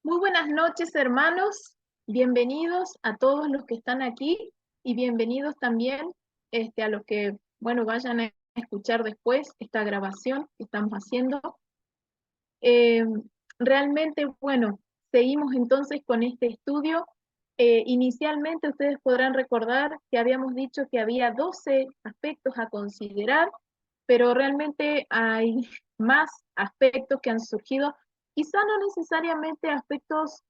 Muy buenas noches, hermanos. Bienvenidos a todos los que están aquí y bienvenidos también a los que, bueno, vayan a escuchar después esta grabación que estamos haciendo. Eh, Realmente, bueno, seguimos entonces con este estudio. Inicialmente ustedes podrán recordar que habíamos dicho que había 12 aspectos a considerar, pero realmente hay más aspectos que han surgido, quizá no necesariamente aspectos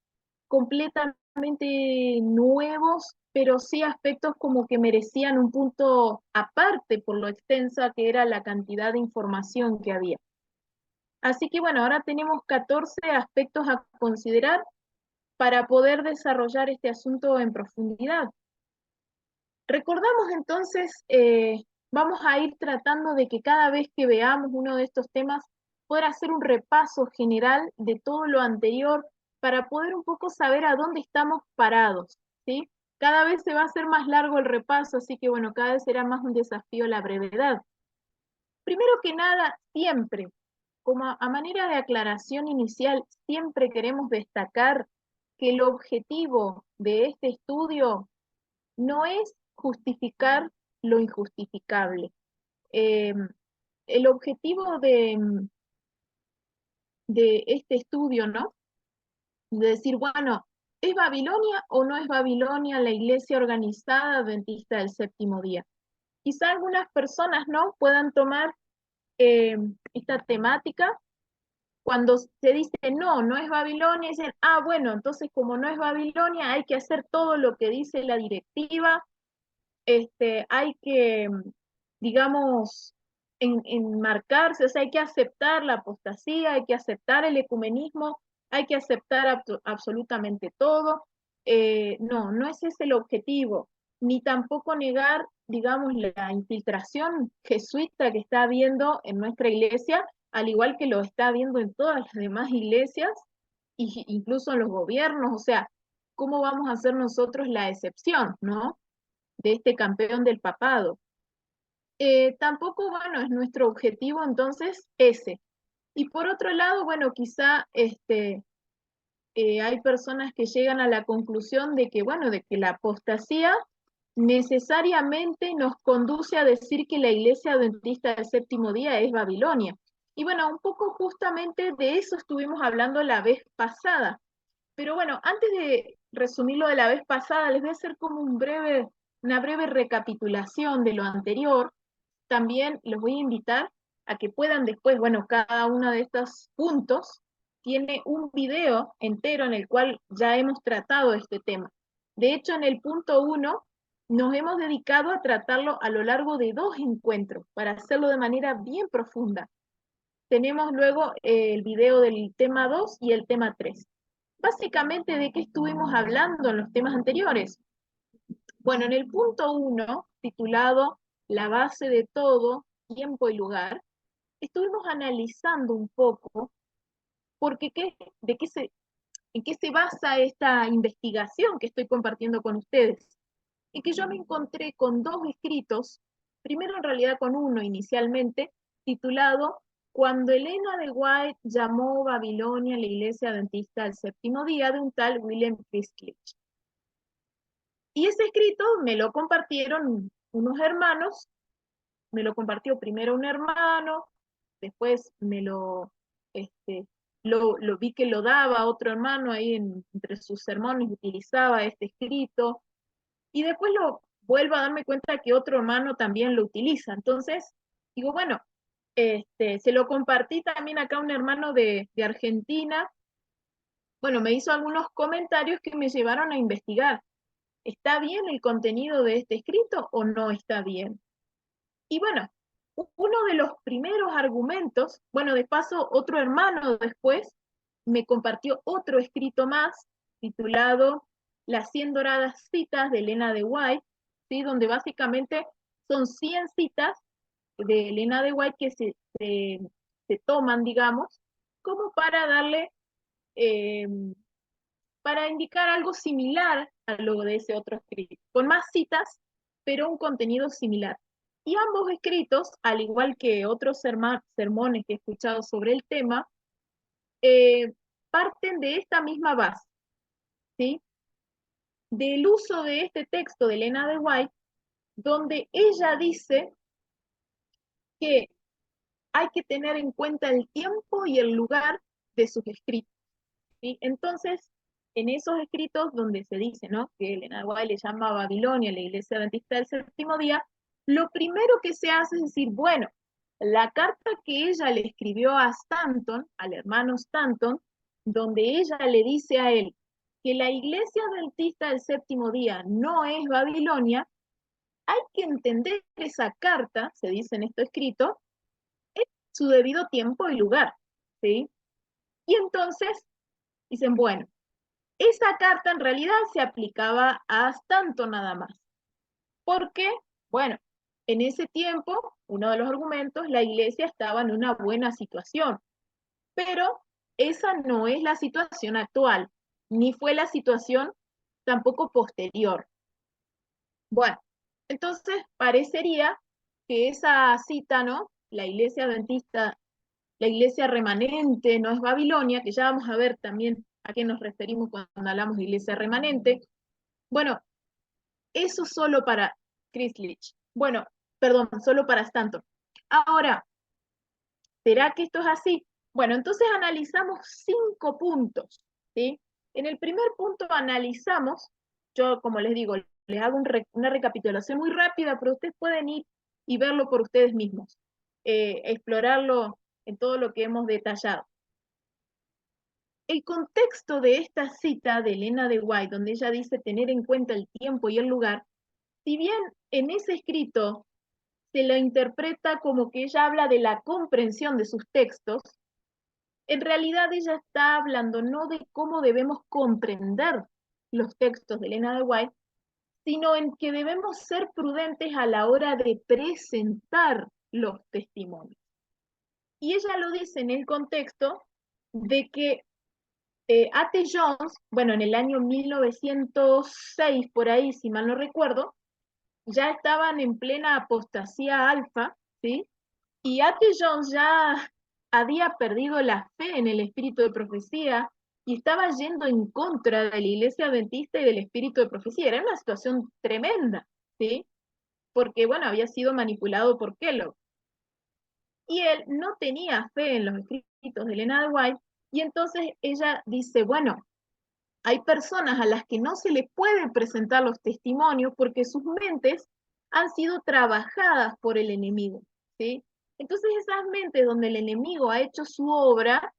completamente nuevos, pero sí aspectos como que merecían un punto aparte por lo extensa que era la cantidad de información que había. Así que bueno, ahora tenemos 14 aspectos a considerar para poder desarrollar este asunto en profundidad. Recordamos entonces, vamos a ir tratando de que cada vez que veamos uno de estos temas, poder hacer un repaso general de todo lo anterior para poder un poco saber a dónde estamos parados, ¿sí? Cada vez se va a hacer más largo el repaso, así que bueno, cada vez será más un desafío la brevedad. Primero que nada, siempre, como a manera de aclaración inicial, siempre queremos destacar que el objetivo de este estudio no es justificar lo injustificable. Eh, el objetivo de este estudio, ¿no? De decir, bueno, ¿es Babilonia o no es Babilonia la iglesia organizada adventista del séptimo día? Quizá algunas personas, ¿no?, puedan tomar esta temática cuando se dice no, no es Babilonia, dicen, ah, bueno, entonces como no es Babilonia, hay que hacer todo lo que dice la directiva, hay que, digamos, enmarcarse, o sea, hay que aceptar la apostasía, hay que aceptar el ecumenismo, hay que aceptar absolutamente todo. No, no es ese el objetivo, ni tampoco negar, digamos, la infiltración jesuita que está habiendo en nuestra iglesia, al igual que lo está habiendo en todas las demás iglesias, incluso en los gobiernos, o sea, ¿cómo vamos a ser nosotros la excepción, no? De este campeón del papado. Tampoco, bueno, es nuestro objetivo entonces ese. Y por otro lado, bueno, quizá hay personas que llegan a la conclusión de que, bueno, de que la apostasía necesariamente nos conduce a decir que la iglesia adventista del séptimo día es Babilonia. Y bueno, un poco justamente de eso estuvimos hablando la vez pasada. Pero bueno, antes de resumir lo de la vez pasada, les voy a hacer como una breve recapitulación de lo anterior. También los voy a invitar a que puedan después, bueno, cada uno de estos puntos tiene un video entero en el cual ya hemos tratado este tema. De hecho, en el punto 1 nos hemos dedicado a tratarlo a lo largo de 2 encuentros para hacerlo de manera bien profunda. Tenemos luego el video del tema 2 y el tema 3. Básicamente, ¿de qué estuvimos hablando en los temas anteriores? Bueno, en el punto 1, titulado La base de todo, tiempo y lugar, estuvimos analizando un poco porque en qué se basa esta investigación que estoy compartiendo con ustedes. Y que yo me encontré con dos escritos, primero en realidad con uno inicialmente, titulado Cuando Elena de White llamó Babilonia a la iglesia adventista del séptimo día, de un tal William Prisclich. Y ese escrito me lo compartieron unos hermanos, me lo compartió primero un hermano, después este, lo vi que lo daba otro hermano ahí entre sus sermones, utilizaba este escrito, y después lo vuelvo a darme cuenta que otro hermano también lo utiliza. Entonces, digo, bueno, se lo compartí también acá a un hermano de Argentina. Bueno, me hizo algunos comentarios que me llevaron a investigar. ¿Está bien el contenido de este escrito o no está bien? Y bueno, uno de los primeros argumentos, bueno, de paso, otro hermano después me compartió otro escrito más titulado Las 100 doradas citas de Elena de White, ¿sí?, donde básicamente son 100 citas de Elena de White que se toman, digamos, como para darle, eh, para indicar algo similar a lo de ese otro escrito, con más citas, pero un contenido similar. Y ambos escritos, al igual que otros sermones que he escuchado sobre el tema, parten de esta misma base, ¿sí? Del uso de este texto de Elena de White, donde ella dice que hay que tener en cuenta el tiempo y el lugar de sus escritos, ¿sí? Entonces, en esos escritos donde se dice, ¿no?, que Elena de White le llama a Babilonia la iglesia adventista del séptimo día, lo primero que se hace es decir, bueno, la carta que ella le escribió a Stanton, al hermano Stanton, donde ella le dice a él que la iglesia adventista del séptimo día no es Babilonia, hay que entender esa carta, se dice en esto escrito, en su debido tiempo y lugar, ¿sí? Y entonces dicen, bueno, esa carta en realidad se aplicaba a Stanton nada más, porque, bueno, en ese tiempo, uno de los argumentos, la iglesia estaba en una buena situación, pero esa no es la situación actual, ni fue la situación tampoco posterior. Bueno, entonces parecería que esa cita, ¿no? La iglesia adventista, la iglesia remanente, no es Babilonia, que ya vamos a ver también a qué nos referimos cuando hablamos de iglesia remanente. Bueno, eso solo para Chrysler. Bueno, perdón, solo para Stanton. Ahora, ¿será que esto es así? Bueno, entonces analizamos 5 puntos, ¿sí? En el primer punto analizamos, yo como les digo, les hago una recapitulación muy rápida, pero ustedes pueden ir y verlo por ustedes mismos, explorarlo en todo lo que hemos detallado. El contexto de esta cita de Elena de White, donde ella dice tener en cuenta el tiempo y el lugar, si bien en ese escrito se lo interpreta como que ella habla de la comprensión de sus textos, en realidad ella está hablando no de cómo debemos comprender los textos de Elena de White, sino en que debemos ser prudentes a la hora de presentar los testimonios. Y ella lo dice en el contexto de que A.T. Jones, bueno, en el año 1906, por ahí, si mal no recuerdo, ya estaban en plena apostasía alfa, ¿sí? Y A.T. Jones ya había perdido la fe en el espíritu de profecía y estaba yendo en contra de la iglesia adventista y del espíritu de profecía. Era una situación tremenda, ¿sí? Porque, bueno, había sido manipulado por Kellogg. Y él no tenía fe en los escritos de Elena de White, y entonces ella dice, bueno, hay personas a las que no se les puede presentar los testimonios porque sus mentes han sido trabajadas por el enemigo, ¿sí? Entonces esas mentes donde el enemigo ha hecho su obra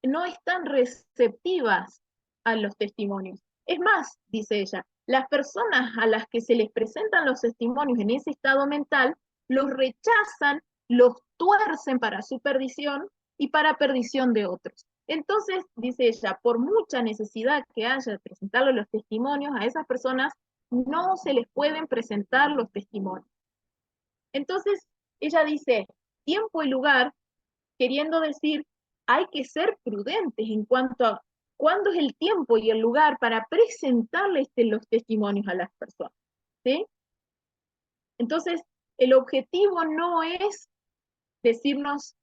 no están receptivas a los testimonios. Es más, dice ella, las personas a las que se les presentan los testimonios en ese estado mental los rechazan, los tuercen para su perdición y para perdición de otros. Entonces, dice ella, por mucha necesidad que haya de presentarle los testimonios, a esas personas no se les pueden presentar los testimonios. Entonces, ella dice, tiempo y lugar, queriendo decir, hay que ser prudentes en cuanto a cuándo es el tiempo y el lugar para presentarles los testimonios a las personas, ¿sí? Entonces, el objetivo no es decirnos,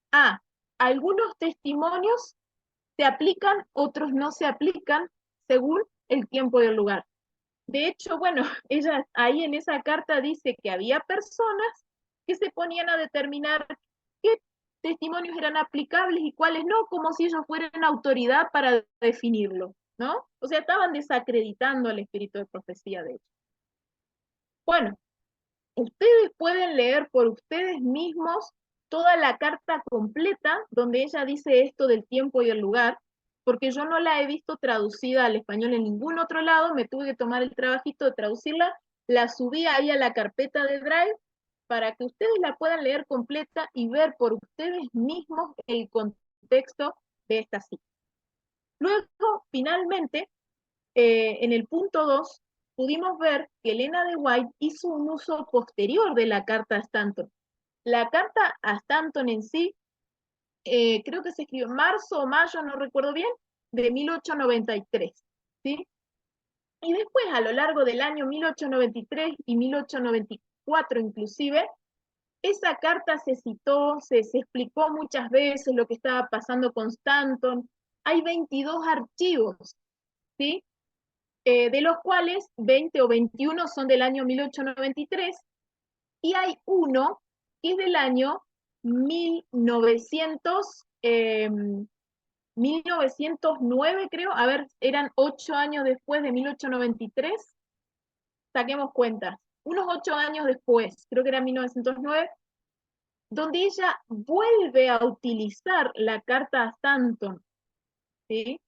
algunos testimonios se aplican, otros no se aplican según el tiempo y el lugar. De hecho, bueno, ella ahí en esa carta dice que había personas que se ponían a determinar qué testimonios eran aplicables y cuáles no, como si ellos fueran autoridad para definirlo, ¿no? O sea, estaban desacreditando al espíritu de profecía, de hecho. Bueno, ustedes pueden leer por ustedes mismos toda la carta completa donde ella dice esto del tiempo y el lugar, porque yo no la he visto traducida al español en ningún otro lado, me tuve que tomar el trabajito de traducirla, la subí ahí a la carpeta de Drive para que ustedes la puedan leer completa y ver por ustedes mismos el contexto de esta cita. Luego, finalmente, en el punto 2, pudimos ver que Elena de White hizo un uso posterior de la carta a Stanton. La carta a Stanton en sí, creo que se escribió en marzo o mayo, no recuerdo bien, de 1893, ¿sí? Y después, a lo largo del año 1893 y 1894 inclusive, esa carta se citó, se explicó muchas veces lo que estaba pasando con Stanton, hay 22 archivos, ¿sí? De los cuales 20 o 21 son del año 1893, y hay uno que es del año 1909, creo. A ver, eran 8 años después de 1893. Saquemos cuentas. Unos 8 años después, creo que era 1909, donde ella vuelve a utilizar la carta a Stanton, ¿sí?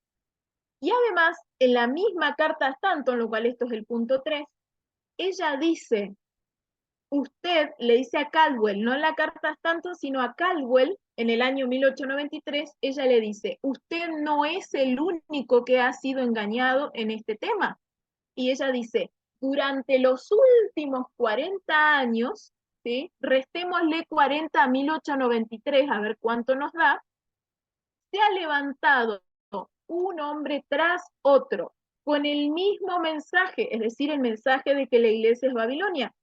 Y además, en la misma carta a Stanton, lo cual esto es el punto 3, ella dice, usted le dice a Caldwell, no en la carta a Stanton, sino a Caldwell, en el año 1893, ella le dice, usted no es el único que ha sido engañado en este tema. Y ella dice, durante los últimos 40 años, ¿sí? Restémosle 40 a 1893, a ver cuánto nos da, se ha levantado un hombre tras otro, con el mismo mensaje, es decir, el mensaje de que la iglesia es Babilonia.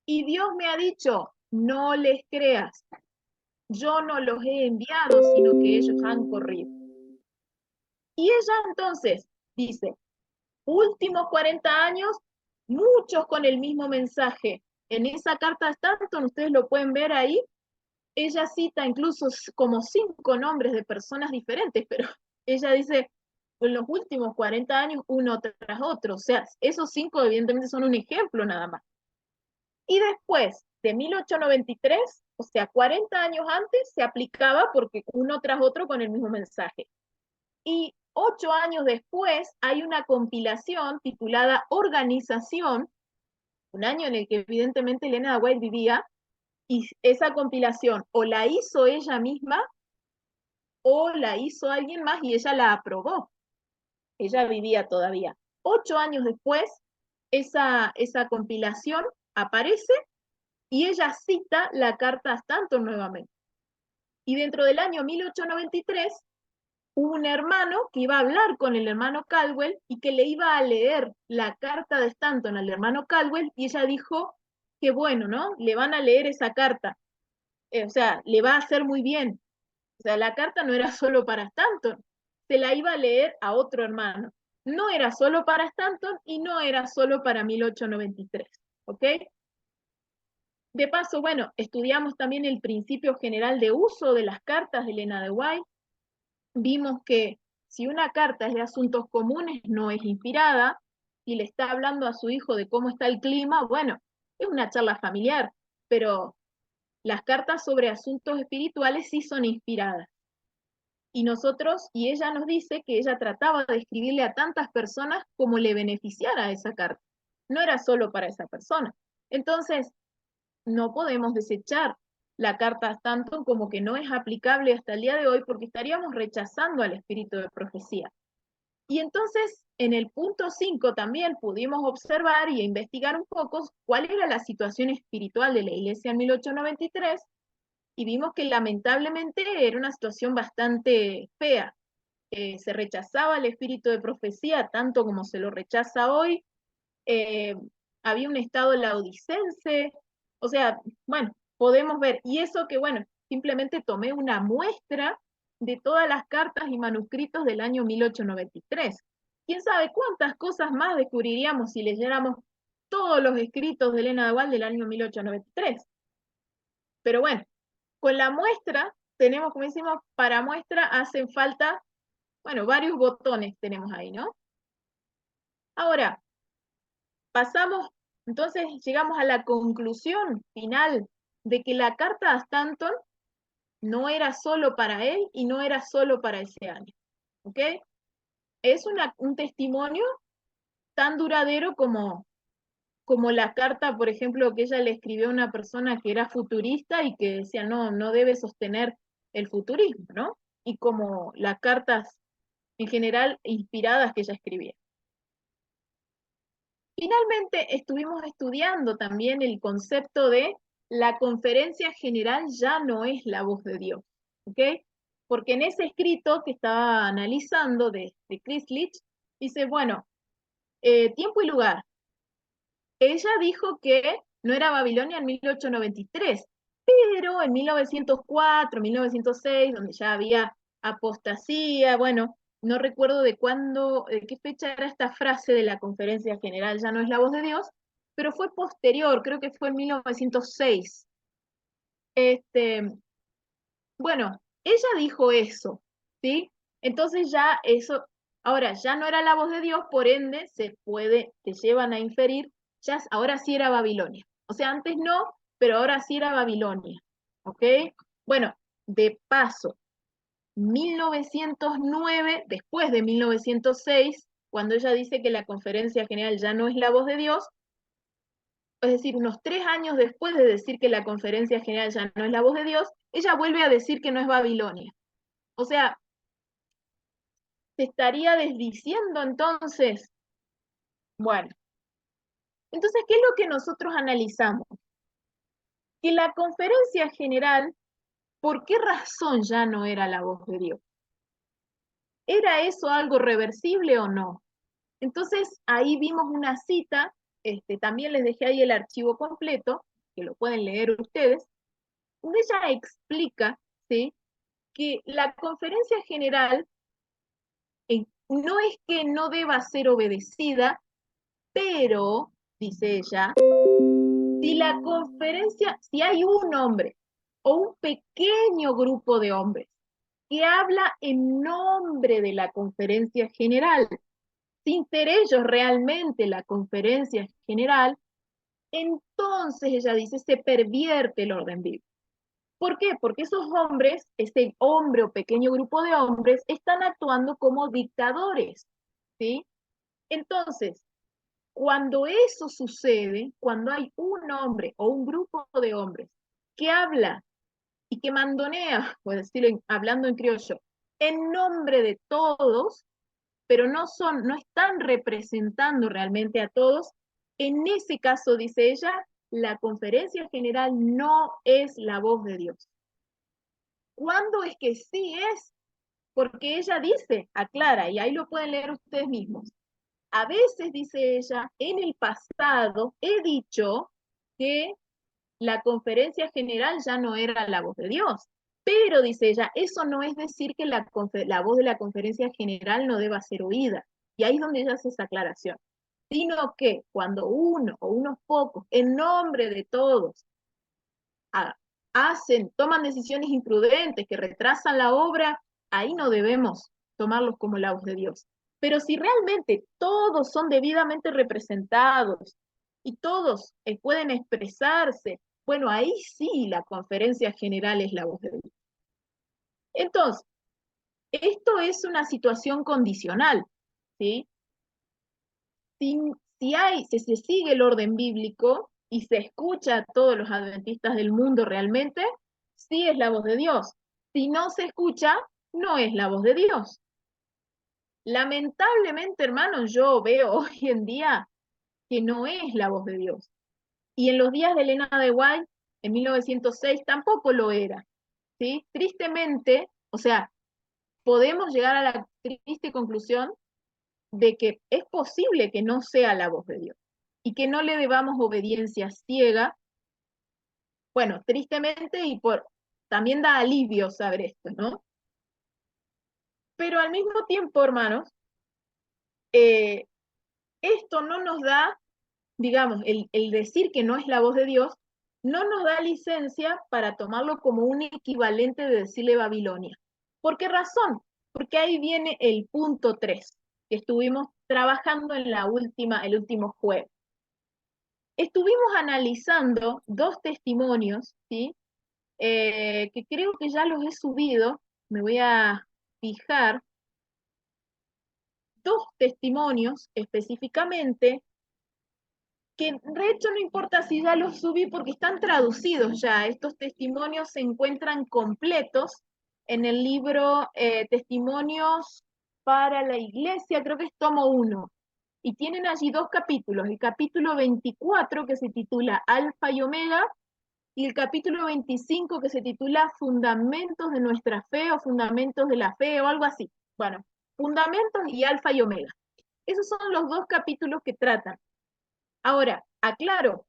Y Dios me ha dicho, no les creas, yo no los he enviado, sino que ellos han corrido. Y ella entonces dice, últimos 40 años, muchos con el mismo mensaje. En esa carta de Stanton, ustedes lo pueden ver ahí, ella cita incluso como 5 nombres de personas diferentes, pero ella dice, en los últimos 40 años, uno tras otro. O sea, esos 5 evidentemente son un ejemplo nada más. Y después de 1893, o sea, 40 años antes, se aplicaba porque uno tras otro con el mismo mensaje. Y 8 años después hay una compilación titulada Organización, un año en el que evidentemente Elena de White vivía, y esa compilación o la hizo ella misma o la hizo alguien más y ella la aprobó. Ella vivía todavía. 8 años después, esa compilación aparece y ella cita la carta a Stanton nuevamente. Y dentro del año 1893, hubo un hermano que iba a hablar con el hermano Caldwell y que le iba a leer la carta de Stanton al hermano Caldwell, y ella dijo que bueno, ¿no? Le van a leer esa carta. O sea, le va a hacer muy bien. O sea, la carta no era solo para Stanton, se la iba a leer a otro hermano. No era solo para Stanton y no era solo para 1893, ¿ok? De paso, bueno, estudiamos también el principio general de uso de las cartas de Elena de White. Vimos que si una carta es de asuntos comunes, no es inspirada, y le está hablando a su hijo de cómo está el clima, bueno, es una charla familiar, pero las cartas sobre asuntos espirituales sí son inspiradas. Y nosotros, y ella nos dice que ella trataba de escribirle a tantas personas como le beneficiara esa carta. No era solo para esa persona. Entonces, no podemos desechar la carta a Stanton como que no es aplicable hasta el día de hoy porque estaríamos rechazando al espíritu de profecía. Y entonces, en el punto 5 también pudimos observar y investigar un poco cuál era la situación espiritual de la iglesia en 1893, y vimos que lamentablemente era una situación bastante fea. Se rechazaba el espíritu de profecía tanto como se lo rechaza hoy. eh, Había un estado laodicense, o sea, bueno, podemos ver, y eso que, bueno, simplemente tomé una muestra de todas las cartas y manuscritos del año 1893. ¿Quién sabe cuántas cosas más descubriríamos si leyéramos todos los escritos de Elena de White del año 1893? Pero bueno, con la muestra tenemos, como decimos, para muestra hacen falta, bueno, varios botones tenemos ahí, ¿no? Ahora, pasamos, entonces llegamos a la conclusión final de que la carta a Stanton no era solo para él y no era solo para ese año, ¿ok? Es un testimonio tan duradero como la carta, por ejemplo, que ella le escribió a una persona que era futurista y que decía, no, no debe sostener el futurismo, ¿no? Y como las cartas en general inspiradas que ella escribía. Finalmente, estuvimos estudiando también el concepto de la conferencia general ya no es la voz de Dios, ¿ok? Porque en ese escrito que estaba analizando de Christlich, dice, bueno, tiempo y lugar. Ella dijo que no era Babilonia en 1893, pero en 1904, 1906, donde ya había apostasía, bueno, no recuerdo de cuándo, de qué fecha era esta frase de la conferencia general, ya no es la voz de Dios, pero fue posterior, creo que fue en 1906. Este, bueno, ella dijo eso, ¿sí? Entonces ya eso, ahora ya no era la voz de Dios, por ende te llevan a inferir, ya ahora sí era Babilonia. O sea, antes no, pero ahora sí era Babilonia, ¿ok? Bueno, de paso, 1909, después de 1906, cuando ella dice que la conferencia general ya no es la voz de Dios, es decir, unos 3 años después de decir que la conferencia general ya no es la voz de Dios, ella vuelve a decir que no es Babilonia. O sea, se estaría desdiciendo entonces. Bueno, entonces, ¿qué es lo que nosotros analizamos? Que la conferencia general, ¿por qué razón ya no era la voz de Dios? ¿Era eso algo reversible o no? Entonces, ahí vimos una cita, también les dejé ahí el archivo completo, que lo pueden leer ustedes, donde ella explica, ¿sí?, que la conferencia general no es que no deba ser obedecida, pero, dice ella, si hay un hombre o un pequeño grupo de hombres que habla en nombre de la conferencia general, sin ser ellos realmente la conferencia general, entonces ella dice, se pervierte el orden bíblico. ¿Por qué? Porque esos hombres, ese hombre o pequeño grupo de hombres, están actuando como dictadores, ¿sí? Entonces, cuando eso sucede, cuando hay un hombre o un grupo de hombres que habla y que mandonea, por decirlo hablando en criollo, en nombre de todos, pero no están representando realmente a todos, en ese caso, dice ella, la conferencia general no es la voz de Dios. ¿Cuándo es que sí es? Porque ella dice, aclara, y ahí lo pueden leer ustedes mismos. A veces, dice ella, en el pasado he dicho que la conferencia general ya no era la voz de Dios. Pero, dice ella, eso no es decir que la voz de la conferencia general no deba ser oída. Y ahí es donde ella hace esa aclaración. Sino que cuando uno o unos pocos, en nombre de todos, toman decisiones imprudentes que retrasan la obra, ahí no debemos tomarlos como la voz de Dios. Pero si realmente todos son debidamente representados y todos pueden expresarse, bueno, ahí sí la conferencia general es la voz de Dios. Entonces, esto es una situación condicional, ¿sí? Si se sigue el orden bíblico y se escucha a todos los adventistas del mundo realmente, sí es la voz de Dios. Si no se escucha, no es la voz de Dios. Lamentablemente, hermanos, yo veo hoy en día que no es la voz de Dios. Y en los días de Elena de White, en 1906, tampoco lo era. ¿Sí? Tristemente, o sea, podemos llegar a la triste conclusión de que es posible que no sea la voz de Dios y que no le debamos obediencia ciega. Bueno, tristemente también da alivio saber esto, ¿no? Pero al mismo tiempo, hermanos, eh, esto no nos da, digamos, el decir que no es la voz de Dios, no nos da licencia para tomarlo como un equivalente de decirle Babilonia. ¿Por qué razón? Porque ahí viene el punto 3, que estuvimos trabajando en el último jueves. Estuvimos analizando 2 testimonios, ¿sí? Que creo que ya los he subido, me voy a fijar, 2 testimonios específicamente, que de hecho no importa si ya los subí porque están traducidos ya. Estos testimonios se encuentran completos en el libro Testimonios para la Iglesia, creo que es tomo 1. Y tienen allí 2 capítulos, el capítulo 24 que se titula Alfa y Omega, y el capítulo 25 que se titula Fundamentos de nuestra fe o Fundamentos de la fe o algo así. Bueno, Fundamentos y Alfa y Omega. Esos son los 2 capítulos que tratan. Ahora, aclaro,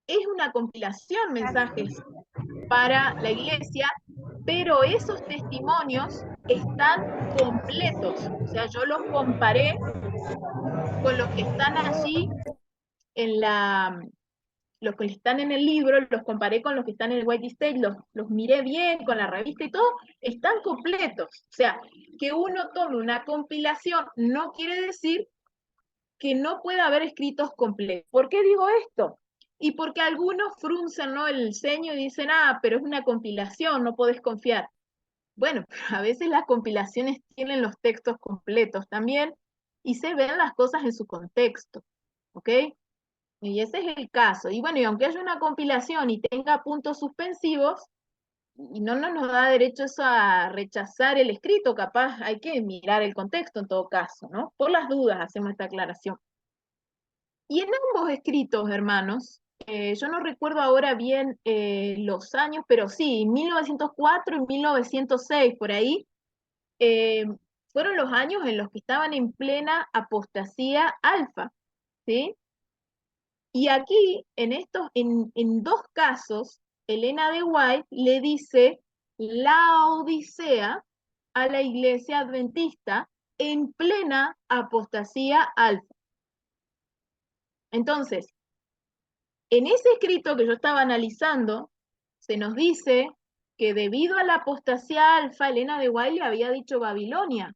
es una compilación mensajes para la iglesia, pero esos testimonios están completos. O sea, yo los comparé con los que están allí en los que están en el libro, los comparé con los que están en el White State, los miré bien con la revista y todo, están completos. O sea, que uno tome una compilación no quiere decir que no pueda haber escritos completos. ¿Por qué digo esto? Y porque algunos fruncen, ¿no?, el ceño y dicen, pero es una compilación, no podés confiar. Bueno, a veces las compilaciones tienen los textos completos también y se ven las cosas en su contexto, ¿ok? Y ese es el caso. Y bueno, y aunque haya una compilación y tenga puntos suspensivos, y no nos da derecho eso a rechazar el escrito, capaz hay que mirar el contexto en todo caso, ¿no? Por las dudas hacemos esta aclaración. Y en ambos escritos, hermanos, yo no recuerdo ahora bien los años, pero sí, 1904 y 1906, por ahí, eh, fueron los años en los que estaban en plena apostasía alfa, ¿sí? Y aquí, en dos casos, Elena de White le dice la Odisea a la iglesia adventista en plena apostasía alfa. Entonces, en ese escrito que yo estaba analizando, se nos dice que debido a la apostasía alfa, Elena de White le había dicho Babilonia.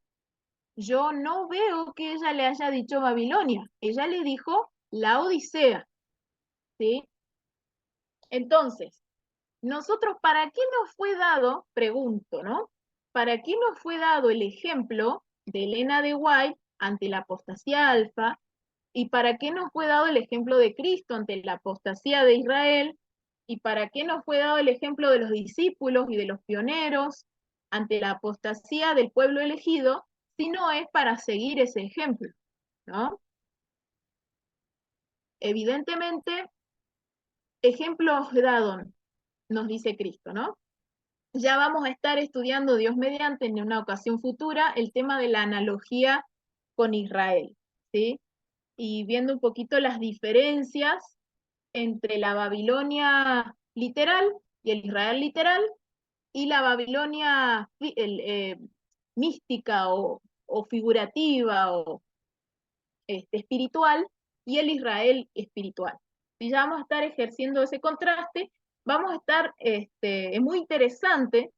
Yo no veo que ella le haya dicho Babilonia. Ella le dijo la Odisea, ¿sí? Entonces, nosotros, ¿para qué nos fue dado, pregunto, ¿no? ¿Para qué nos fue dado el ejemplo de Elena de White ante la apostasía alfa? ¿Y para qué nos fue dado el ejemplo de Cristo ante la apostasía de Israel? ¿Y para qué nos fue dado el ejemplo de los discípulos y de los pioneros ante la apostasía del pueblo elegido? Si no es para seguir ese ejemplo, ¿no? Evidentemente, ejemplos dados, nos dice Cristo, ¿no? Ya vamos a estar estudiando, Dios mediante, en una ocasión futura, el tema de la analogía con Israel, ¿sí? Y viendo un poquito las diferencias entre la Babilonia literal y el Israel literal, y la Babilonia mística o figurativa o espiritual y el Israel espiritual. Si ya vamos a estar ejerciendo ese contraste, vamos a estar, es muy interesante.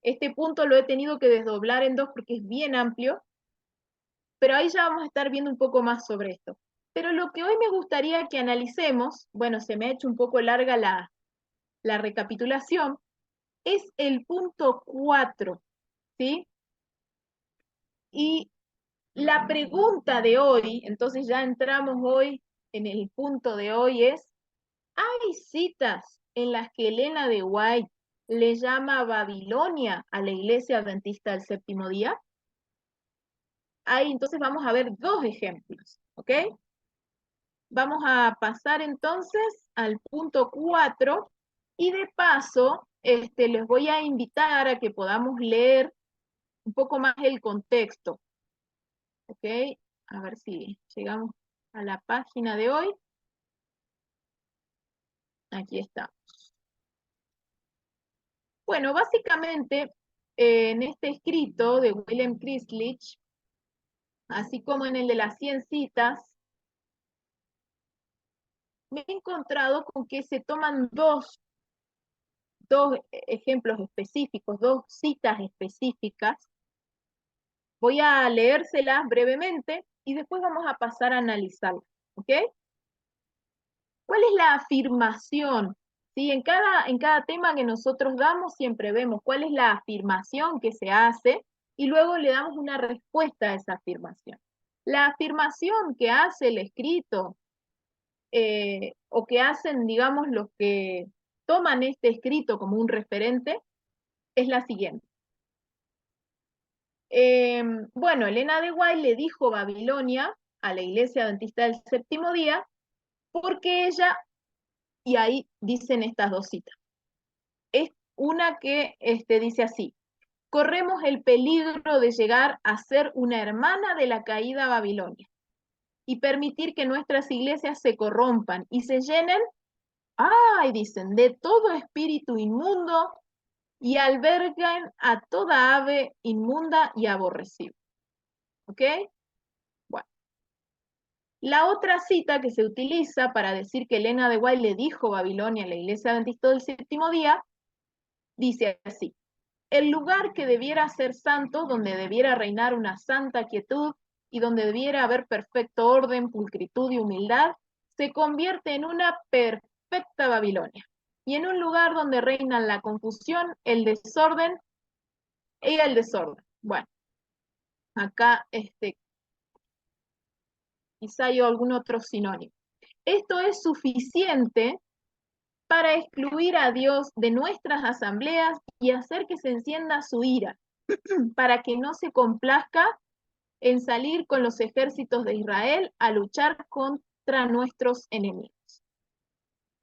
Este punto lo he tenido que desdoblar en dos porque es bien amplio, pero ahí ya vamos a estar viendo un poco más sobre esto. Pero lo que hoy me gustaría que analicemos, bueno, se me ha hecho un poco larga la recapitulación, es el punto 4, ¿sí? Y la pregunta de hoy, entonces ya entramos hoy en el punto de hoy es, ¿hay citas en las que Elena de White le llama Babilonia a la iglesia adventista del séptimo día? Ahí entonces vamos a ver dos ejemplos, ¿ok? Vamos a pasar entonces al punto 4 y de paso les voy a invitar a que podamos leer un poco más el contexto, ¿ok? A ver si llegamos a la página de hoy. Aquí está. Bueno, básicamente en este escrito de William Crislich, así como en el de las 100 citas, me he encontrado con que se toman dos ejemplos específicos, dos citas específicas. Voy a leérselas brevemente y después vamos a pasar a analizarlas, ¿ok? ¿Cuál es la afirmación? ¿Sí? En cada tema que nosotros damos siempre vemos cuál es la afirmación que se hace y luego le damos una respuesta a esa afirmación. La afirmación que hace el escrito o que hacen, digamos, los que toman este escrito como un referente es la siguiente. Bueno, Elena de White le dijo Babilonia a la iglesia adventista del séptimo día porque ella, y ahí dicen estas dos citas, es una que dice así: corremos el peligro de llegar a ser una hermana de la caída Babilonia y permitir que nuestras iglesias se corrompan y se llenen, dicen, de todo espíritu inmundo y albergan a toda ave inmunda y aborrecible. ¿Ok? Bueno. La otra cita que se utiliza para decir que Elena de White le dijo Babilonia a la iglesia adventista del séptimo día, dice así: el lugar que debiera ser santo, donde debiera reinar una santa quietud y donde debiera haber perfecto orden, pulcritud y humildad, se convierte en una perfecta Babilonia. Y en un lugar donde reinan la confusión, el desorden y el desorden. Bueno, acá quizá hay algún otro sinónimo. Esto es suficiente para excluir a Dios de nuestras asambleas y hacer que se encienda su ira, para que no se complazca en salir con los ejércitos de Israel a luchar contra nuestros enemigos.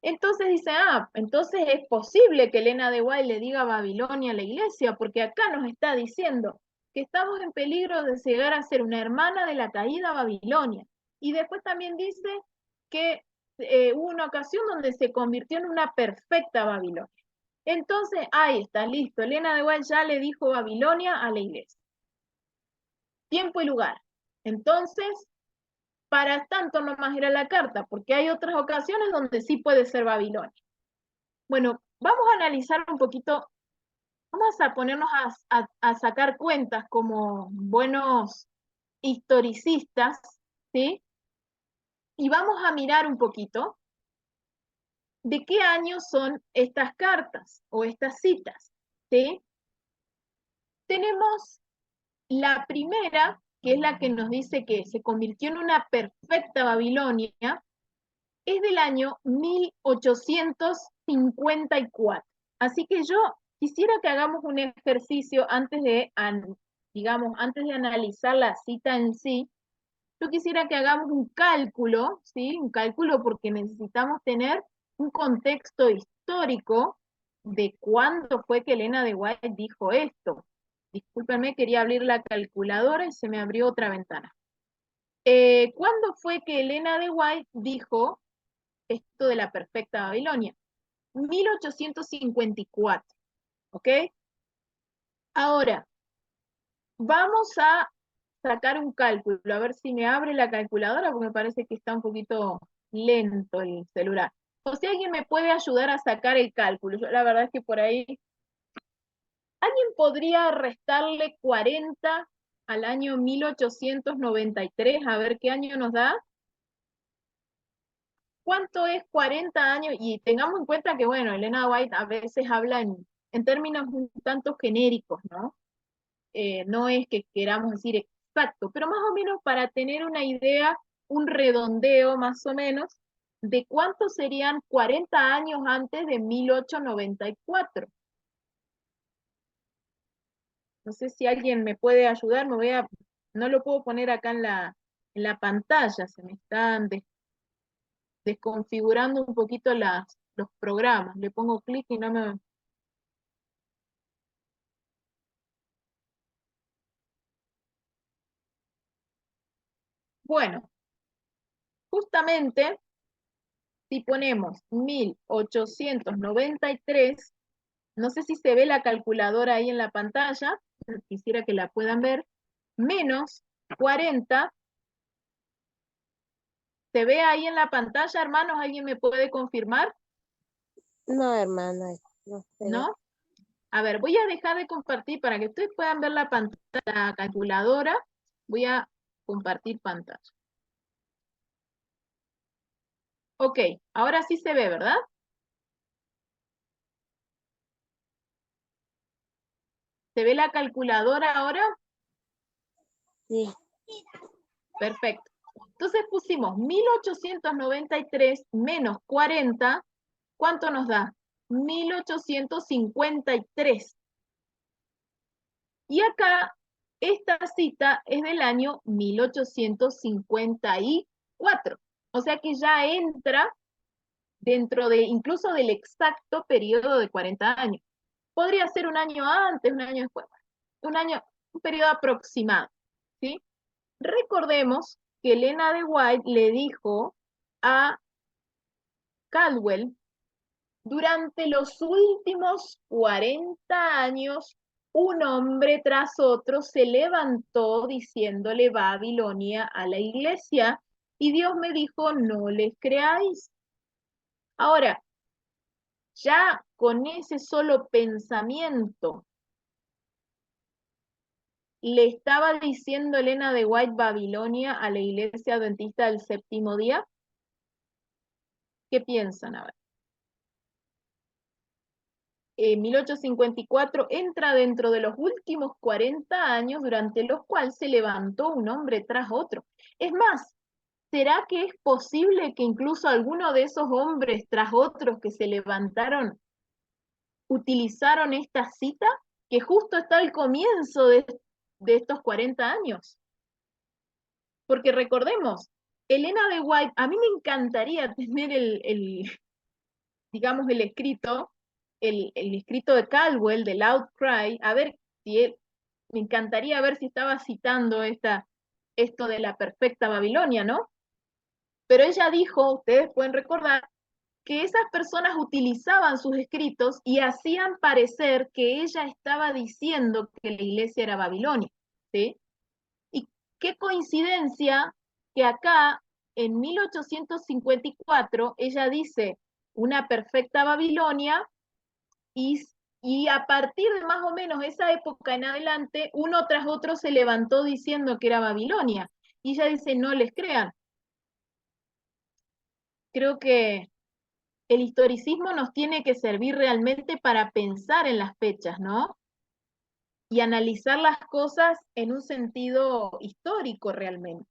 Entonces dice, entonces es posible que Elena de White le diga Babilonia a la iglesia, porque acá nos está diciendo que estamos en peligro de llegar a ser una hermana de la caída Babilonia. Y después también dice que hubo una ocasión donde se convirtió en una perfecta Babilonia. Entonces, ahí está, listo. Elena de White ya le dijo Babilonia a la iglesia. Tiempo y lugar. Entonces, para tanto nomás era la carta, porque hay otras ocasiones donde sí puede ser Babilonia. Bueno, vamos a analizar un poquito, vamos a ponernos a sacar cuentas como buenos historicistas, ¿sí? Y vamos a mirar un poquito de qué año son estas cartas o estas citas, ¿sí? Tenemos la primera, que es la que nos dice que se convirtió en una perfecta Babilonia, es del año 1854. Así que yo quisiera que hagamos un ejercicio antes de, digamos, antes de analizar la cita en sí. Yo quisiera que hagamos un cálculo, ¿sí? Un cálculo porque necesitamos tener un contexto histórico de cuándo fue que Elena de White dijo esto. Discúlpenme, quería abrir la calculadora y se me abrió otra ventana. ¿Cuándo fue que Elena de White dijo esto de la perfecta Babilonia? 1854, ¿ok? Ahora, vamos a sacar un cálculo, a ver si me abre la calculadora, porque me parece que está un poquito lento el celular. O si alguien me puede ayudar a sacar el cálculo. Yo la verdad es que por ahí, ¿alguien podría restarle 40 al año 1893? A ver qué año nos da. ¿Cuánto es 40 años? Y tengamos en cuenta que, bueno, Elena White a veces habla en términos un tanto genéricos, ¿no? No es que queramos decir exacto, pero más o menos para tener una idea, un redondeo más o menos, de cuántos serían 40 años antes de 1894. No sé si alguien me puede ayudar, no lo puedo poner acá en la pantalla, se me están desconfigurando un poquito los programas. Le pongo clic y no me... Bueno, justamente si ponemos 1893, no sé si se ve la calculadora ahí en la pantalla, quisiera que la puedan ver, menos 40, ¿se ve ahí en la pantalla, hermanos? ¿Alguien me puede confirmar? No, hermana, no sé. ¿No? A ver, voy a dejar de compartir para que ustedes puedan ver la pantalla, la calculadora. Voy a compartir pantalla. Ok, ahora sí se ve, ¿verdad? ¿Se ve la calculadora ahora? Sí, Perfecto. Entonces pusimos 1893 menos 40, ¿cuánto nos da? 1853. Y acá, esta cita es del año 1854. O sea que ya entra dentro de incluso del exacto periodo de 40 años. Podría ser un año antes, un año después, un periodo aproximado, ¿sí? Recordemos que Elena de White le dijo a Caldwell durante los últimos 40 años, un hombre tras otro se levantó diciéndole Babilonia a la iglesia, y Dios me dijo, no les creáis. Ahora, ya con ese solo pensamiento, le estaba diciendo Elena de White Babilonia a la iglesia adventista del séptimo día. ¿Qué piensan ahora? En 1854 entra dentro de los últimos 40 años durante los cuales se levantó un hombre tras otro. Es más, ¿será que es posible que incluso alguno de esos hombres tras otros que se levantaron utilizaron esta cita que justo está al comienzo de estos 40 años? Porque recordemos, Elena de White, a mí me encantaría tener digamos, el escrito de Caldwell, del Outcry, a ver si él, me encantaría ver si estaba citando esto de la perfecta Babilonia, ¿no? Pero ella dijo, ustedes pueden recordar, que esas personas utilizaban sus escritos y hacían parecer que ella estaba diciendo que la iglesia era Babilonia, ¿sí? Y qué coincidencia que acá, en 1854, ella dice una perfecta Babilonia y, y a partir de más o menos esa época en adelante, uno tras otro se levantó diciendo que era Babilonia. Y ella dice, no les crean. Creo que el historicismo nos tiene que servir realmente para pensar en las fechas, ¿no? Y analizar las cosas en un sentido histórico realmente.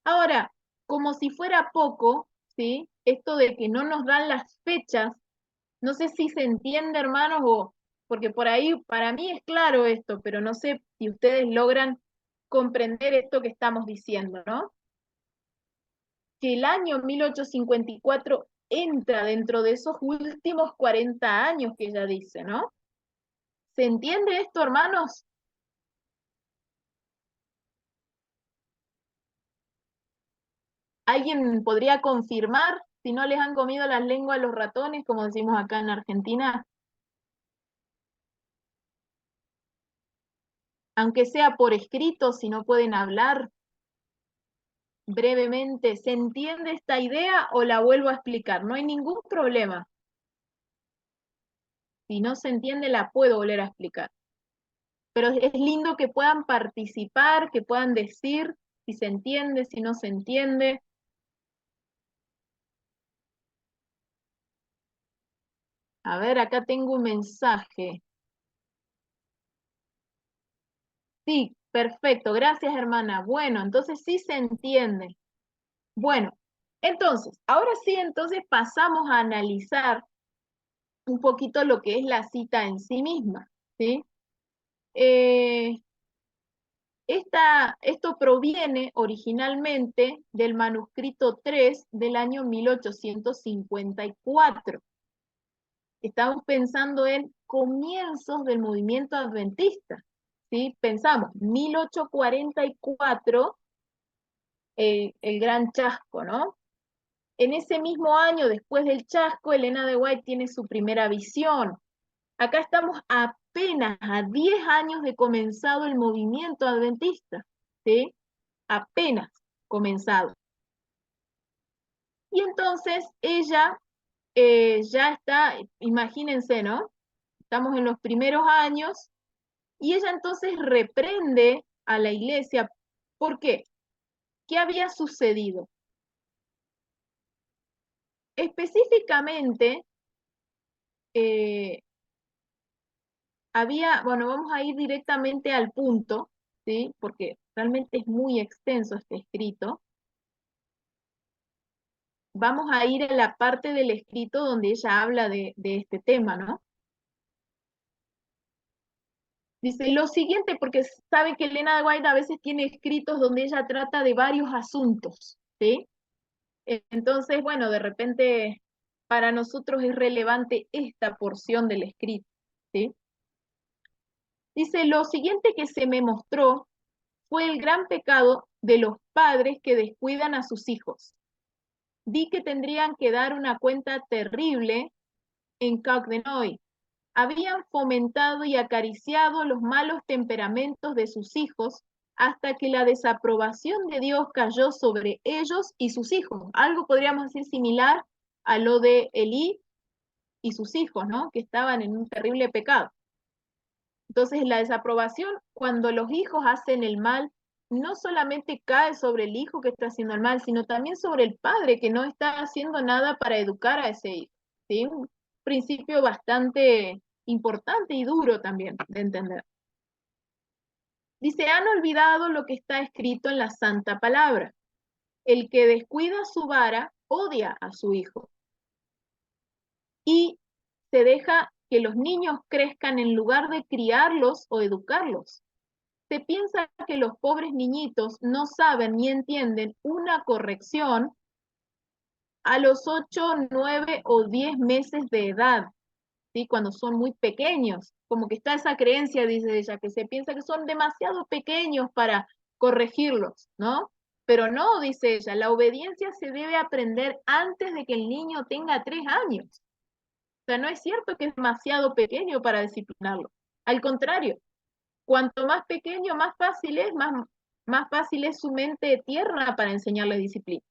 Ahora, como si fuera poco, ¿sí? Esto de que no nos dan las fechas, no sé si se entiende, hermanos, o porque por ahí para mí es claro esto, pero no sé si ustedes logran comprender esto que estamos diciendo, ¿no? Que el año 1854 entra dentro de esos últimos 40 años que ella dice, ¿no? ¿Se entiende esto, hermanos? ¿Alguien podría confirmar si no les han comido las lenguas los ratones, como decimos acá en Argentina? Aunque sea por escrito, si no pueden hablar brevemente, ¿se entiende esta idea o la vuelvo a explicar? No hay ningún problema. Si no se entiende, la puedo volver a explicar. Pero es lindo que puedan participar, que puedan decir si se entiende, si no se entiende. A ver, acá tengo un mensaje. Sí, perfecto, gracias hermana. Bueno, entonces sí se entiende. Bueno, entonces, ahora sí, entonces pasamos a analizar un poquito lo que es la cita en sí misma, ¿sí? Eh, esto proviene originalmente del manuscrito 3 del año 1854. Estamos pensando en comienzos del movimiento adventista, ¿sí? Pensamos, 1844, el gran chasco, ¿no? En ese mismo año, después del chasco, Elena de White tiene su primera visión. Acá estamos apenas a 10 años de comenzado el movimiento adventista, ¿sí? Apenas comenzado. Y entonces ella ya está, imagínense, ¿no? Estamos en los primeros años y ella entonces reprende a la iglesia. ¿Por qué? ¿Qué había sucedido? Específicamente, eh, bueno, vamos a ir directamente al punto, ¿sí? Porque realmente es muy extenso este escrito. Vamos a ir a la parte del escrito donde ella habla de este tema, ¿no? Dice lo siguiente, porque sabe que Elena de White a veces tiene escritos donde ella trata de varios asuntos, ¿sí? Entonces, bueno, de repente para nosotros es relevante esta porción del escrito, ¿sí? Dice, lo siguiente que se me mostró fue el gran pecado de los padres que descuidan a sus hijos. Vi que tendrían que dar una cuenta terrible en Caucdenoy. Habían fomentado y acariciado los malos temperamentos de sus hijos hasta que la desaprobación de Dios cayó sobre ellos y sus hijos. Algo podríamos decir similar a lo de Elí y sus hijos, ¿no? Que estaban en un terrible pecado. Entonces, la desaprobación, cuando los hijos hacen el mal, no solamente cae sobre el hijo que está haciendo el mal, sino también sobre el padre que no está haciendo nada para educar a ese hijo. ¿Sí? Un principio bastante importante y duro también de entender. Dice, han olvidado lo que está escrito en la santa palabra. El que descuida su vara odia a su hijo. Y se deja que los niños crezcan en lugar de criarlos o educarlos. Se piensa que los pobres niñitos no saben ni entienden una corrección a los 8, 9 o 10 meses de edad, ¿sí? Cuando son muy pequeños. Como que está esa creencia, dice ella, que se piensa que son demasiado pequeños para corregirlos, ¿no? Pero no, dice ella, la obediencia se debe aprender antes de que el niño tenga 3 años. O sea, no es cierto que es demasiado pequeño para disciplinarlo. Al contrario, cuanto más pequeño, más fácil es, más fácil es su mente tierna para enseñarle disciplina.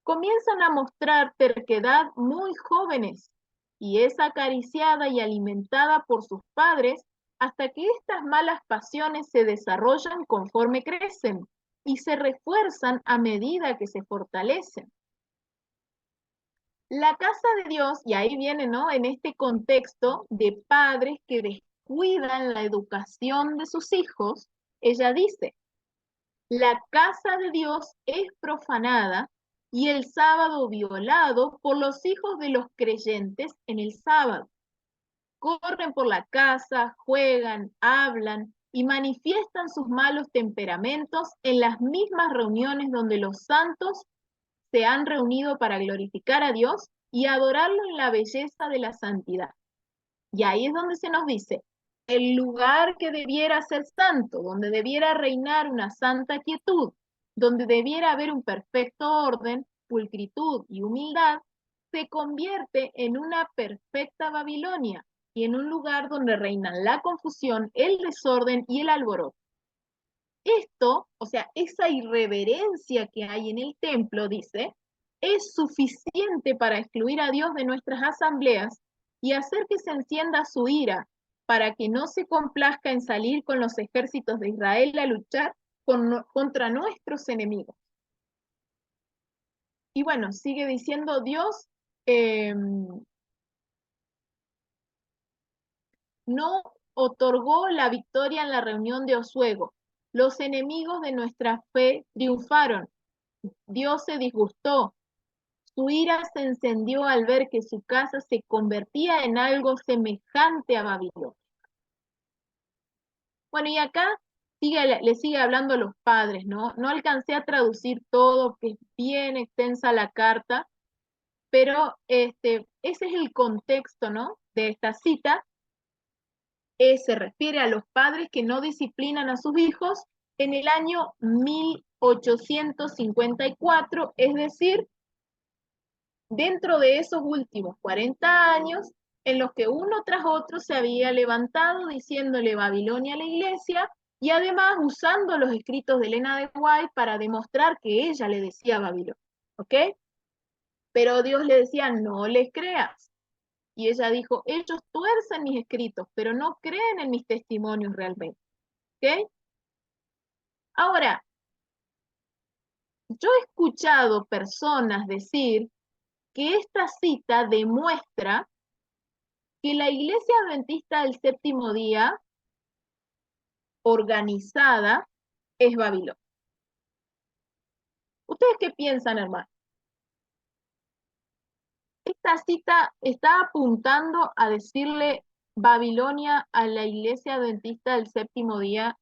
Comienzan a mostrar terquedad muy jóvenes y es acariciada y alimentada por sus padres hasta que estas malas pasiones se desarrollan conforme crecen y se refuerzan a medida que se fortalecen. La casa de Dios, y ahí viene, ¿no? En este contexto de padres que descuidan la educación de sus hijos, ella dice, la casa de Dios es profanada y el sábado violado por los hijos de los creyentes en el sábado. Corren por la casa, juegan, hablan y manifiestan sus malos temperamentos en las mismas reuniones donde los santos se han reunido para glorificar a Dios y adorarlo en la belleza de la santidad. Y ahí es donde se nos dice, el lugar que debiera ser santo, donde debiera reinar una santa quietud, donde debiera haber un perfecto orden, pulcritud y humildad, se convierte en una perfecta Babilonia y en un lugar donde reinan la confusión, el desorden y el alboroto. Esto, o sea, esa irreverencia que hay en el templo, dice, es suficiente para excluir a Dios de nuestras asambleas y hacer que se encienda su ira, para que no se complazca en salir con los ejércitos de Israel a luchar contra nuestros enemigos. Y bueno, sigue diciendo Dios, no otorgó la victoria en la reunión de Osuego. Los enemigos de nuestra fe triunfaron. Dios se disgustó. Su ira se encendió al ver que su casa se convertía en algo semejante a Babilonia. Bueno, y acá le sigue hablando a los padres, ¿no? No alcancé a traducir todo, que es bien extensa la carta, pero ese es el contexto, ¿no? De esta cita. Se refiere a los padres que no disciplinan a sus hijos en el año 1854, es decir, dentro de esos últimos 40 años en los que uno tras otro se había levantado diciéndole Babilonia a la iglesia y además usando los escritos de Elena de White para demostrar que ella le decía Babilonia, ¿ok? Pero Dios le decía, no les creas. Y ella dijo, ellos tuercen mis escritos, pero no creen en mis testimonios realmente, ¿ok? Ahora, yo he escuchado personas decir que esta cita demuestra que la Iglesia Adventista del Séptimo Día, organizada, es Babilonia. ¿Ustedes qué piensan, hermano? Esta cita está apuntando a decirle Babilonia a la Iglesia Adventista del Séptimo Día,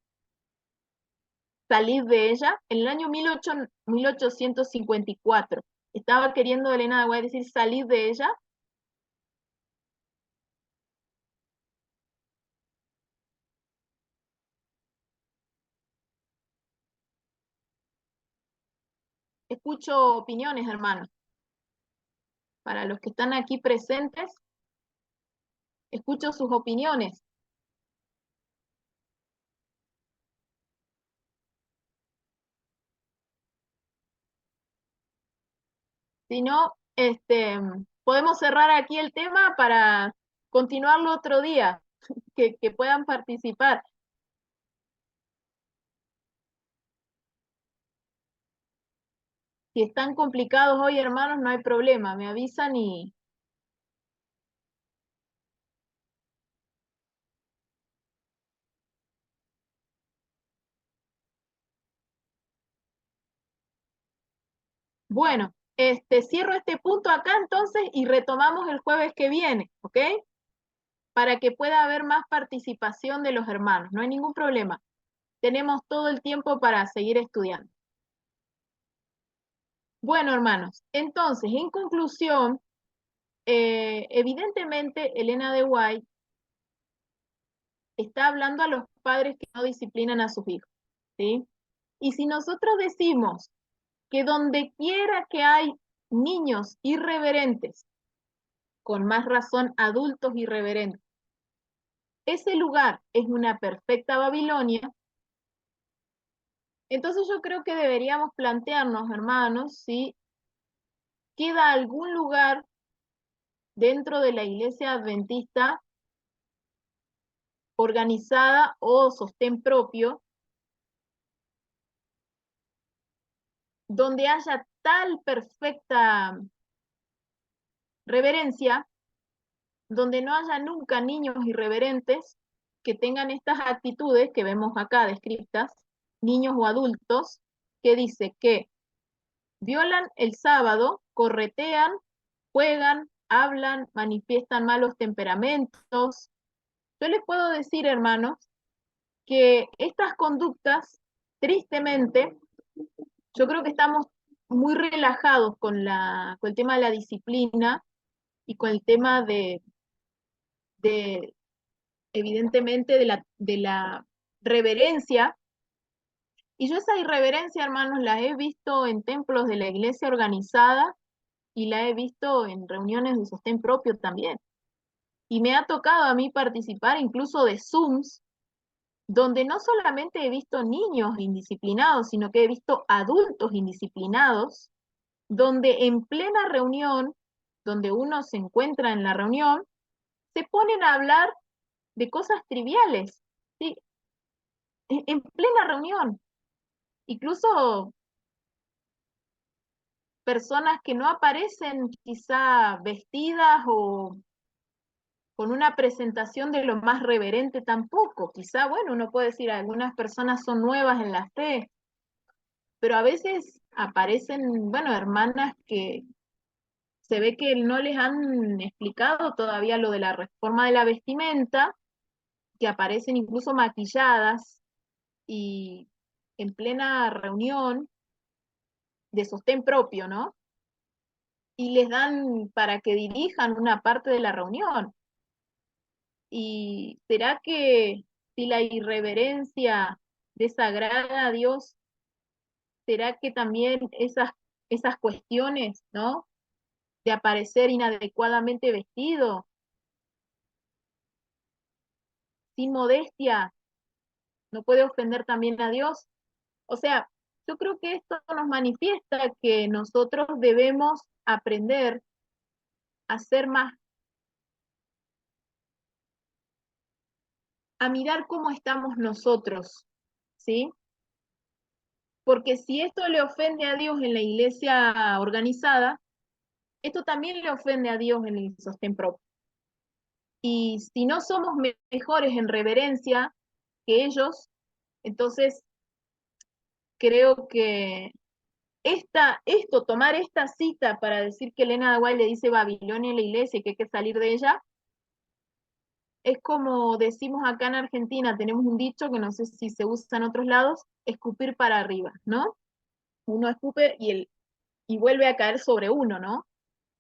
salir de ella. En el año 1854, estaba queriendo Elena de White decir salir de ella. Escucho opiniones, hermanos. Para los que están aquí presentes, escucho sus opiniones. Si no, podemos cerrar aquí el tema para continuarlo otro día, que puedan participar. Si están complicados hoy, hermanos, no hay problema, me avisan y... Bueno, cierro este punto acá entonces y retomamos el jueves que viene, ¿ok? Para que pueda haber más participación de los hermanos, no hay ningún problema. Tenemos todo el tiempo para seguir estudiando. Bueno, hermanos, entonces, en conclusión, evidentemente Elena de White está hablando a los padres que no disciplinan a sus hijos, ¿sí? Y si nosotros decimos que donde quiera que hay niños irreverentes, con más razón adultos irreverentes, ese lugar es una perfecta Babilonia, entonces yo creo que deberíamos plantearnos, hermanos, si queda algún lugar dentro de la iglesia adventista organizada o sostén propio, donde haya tal perfecta reverencia, donde no haya nunca niños irreverentes que tengan estas actitudes que vemos acá descritas, niños o adultos, que dice que violan el sábado, corretean, juegan, hablan, manifiestan malos temperamentos. Yo les puedo decir, hermanos, que estas conductas, tristemente, yo creo que estamos muy relajados con el tema de la disciplina y con el tema de evidentemente, de la reverencia. Y yo esa irreverencia, hermanos, la he visto en templos de la iglesia organizada y la he visto en reuniones de sostén propio también. Y me ha tocado a mí participar incluso de Zooms, donde no solamente he visto niños indisciplinados, sino que he visto adultos indisciplinados, donde en plena reunión, donde uno se encuentra en la reunión, se ponen a hablar de cosas triviales, ¿sí? En plena reunión. Incluso personas que no aparecen quizá vestidas o con una presentación de lo más reverente tampoco. Quizá, bueno, uno puede decir, algunas personas son nuevas en la fe, pero a veces aparecen, bueno, hermanas que se ve que no les han explicado todavía lo de la reforma de la vestimenta, que aparecen incluso maquilladas y en plena reunión de sostén propio, ¿no? Y les dan para que dirijan una parte de la reunión. ¿Y será que si la irreverencia desagrada a Dios, será que también esas cuestiones, ¿no? De aparecer inadecuadamente vestido, sin modestia, no puede ofender también a Dios? O sea, yo creo que esto nos manifiesta que nosotros debemos aprender a ser más, a mirar cómo estamos nosotros, ¿sí? Porque si esto le ofende a Dios en la iglesia organizada, esto también le ofende a Dios en el sostén propio. Y si no somos mejores en reverencia que ellos, entonces creo que tomar esta cita para decir que Elena de White le dice Babilonia en la iglesia y que hay que salir de ella, es como decimos acá en Argentina, tenemos un dicho que no sé si se usa en otros lados, escupir para arriba, ¿no? Uno escupe y vuelve a caer sobre uno, ¿no?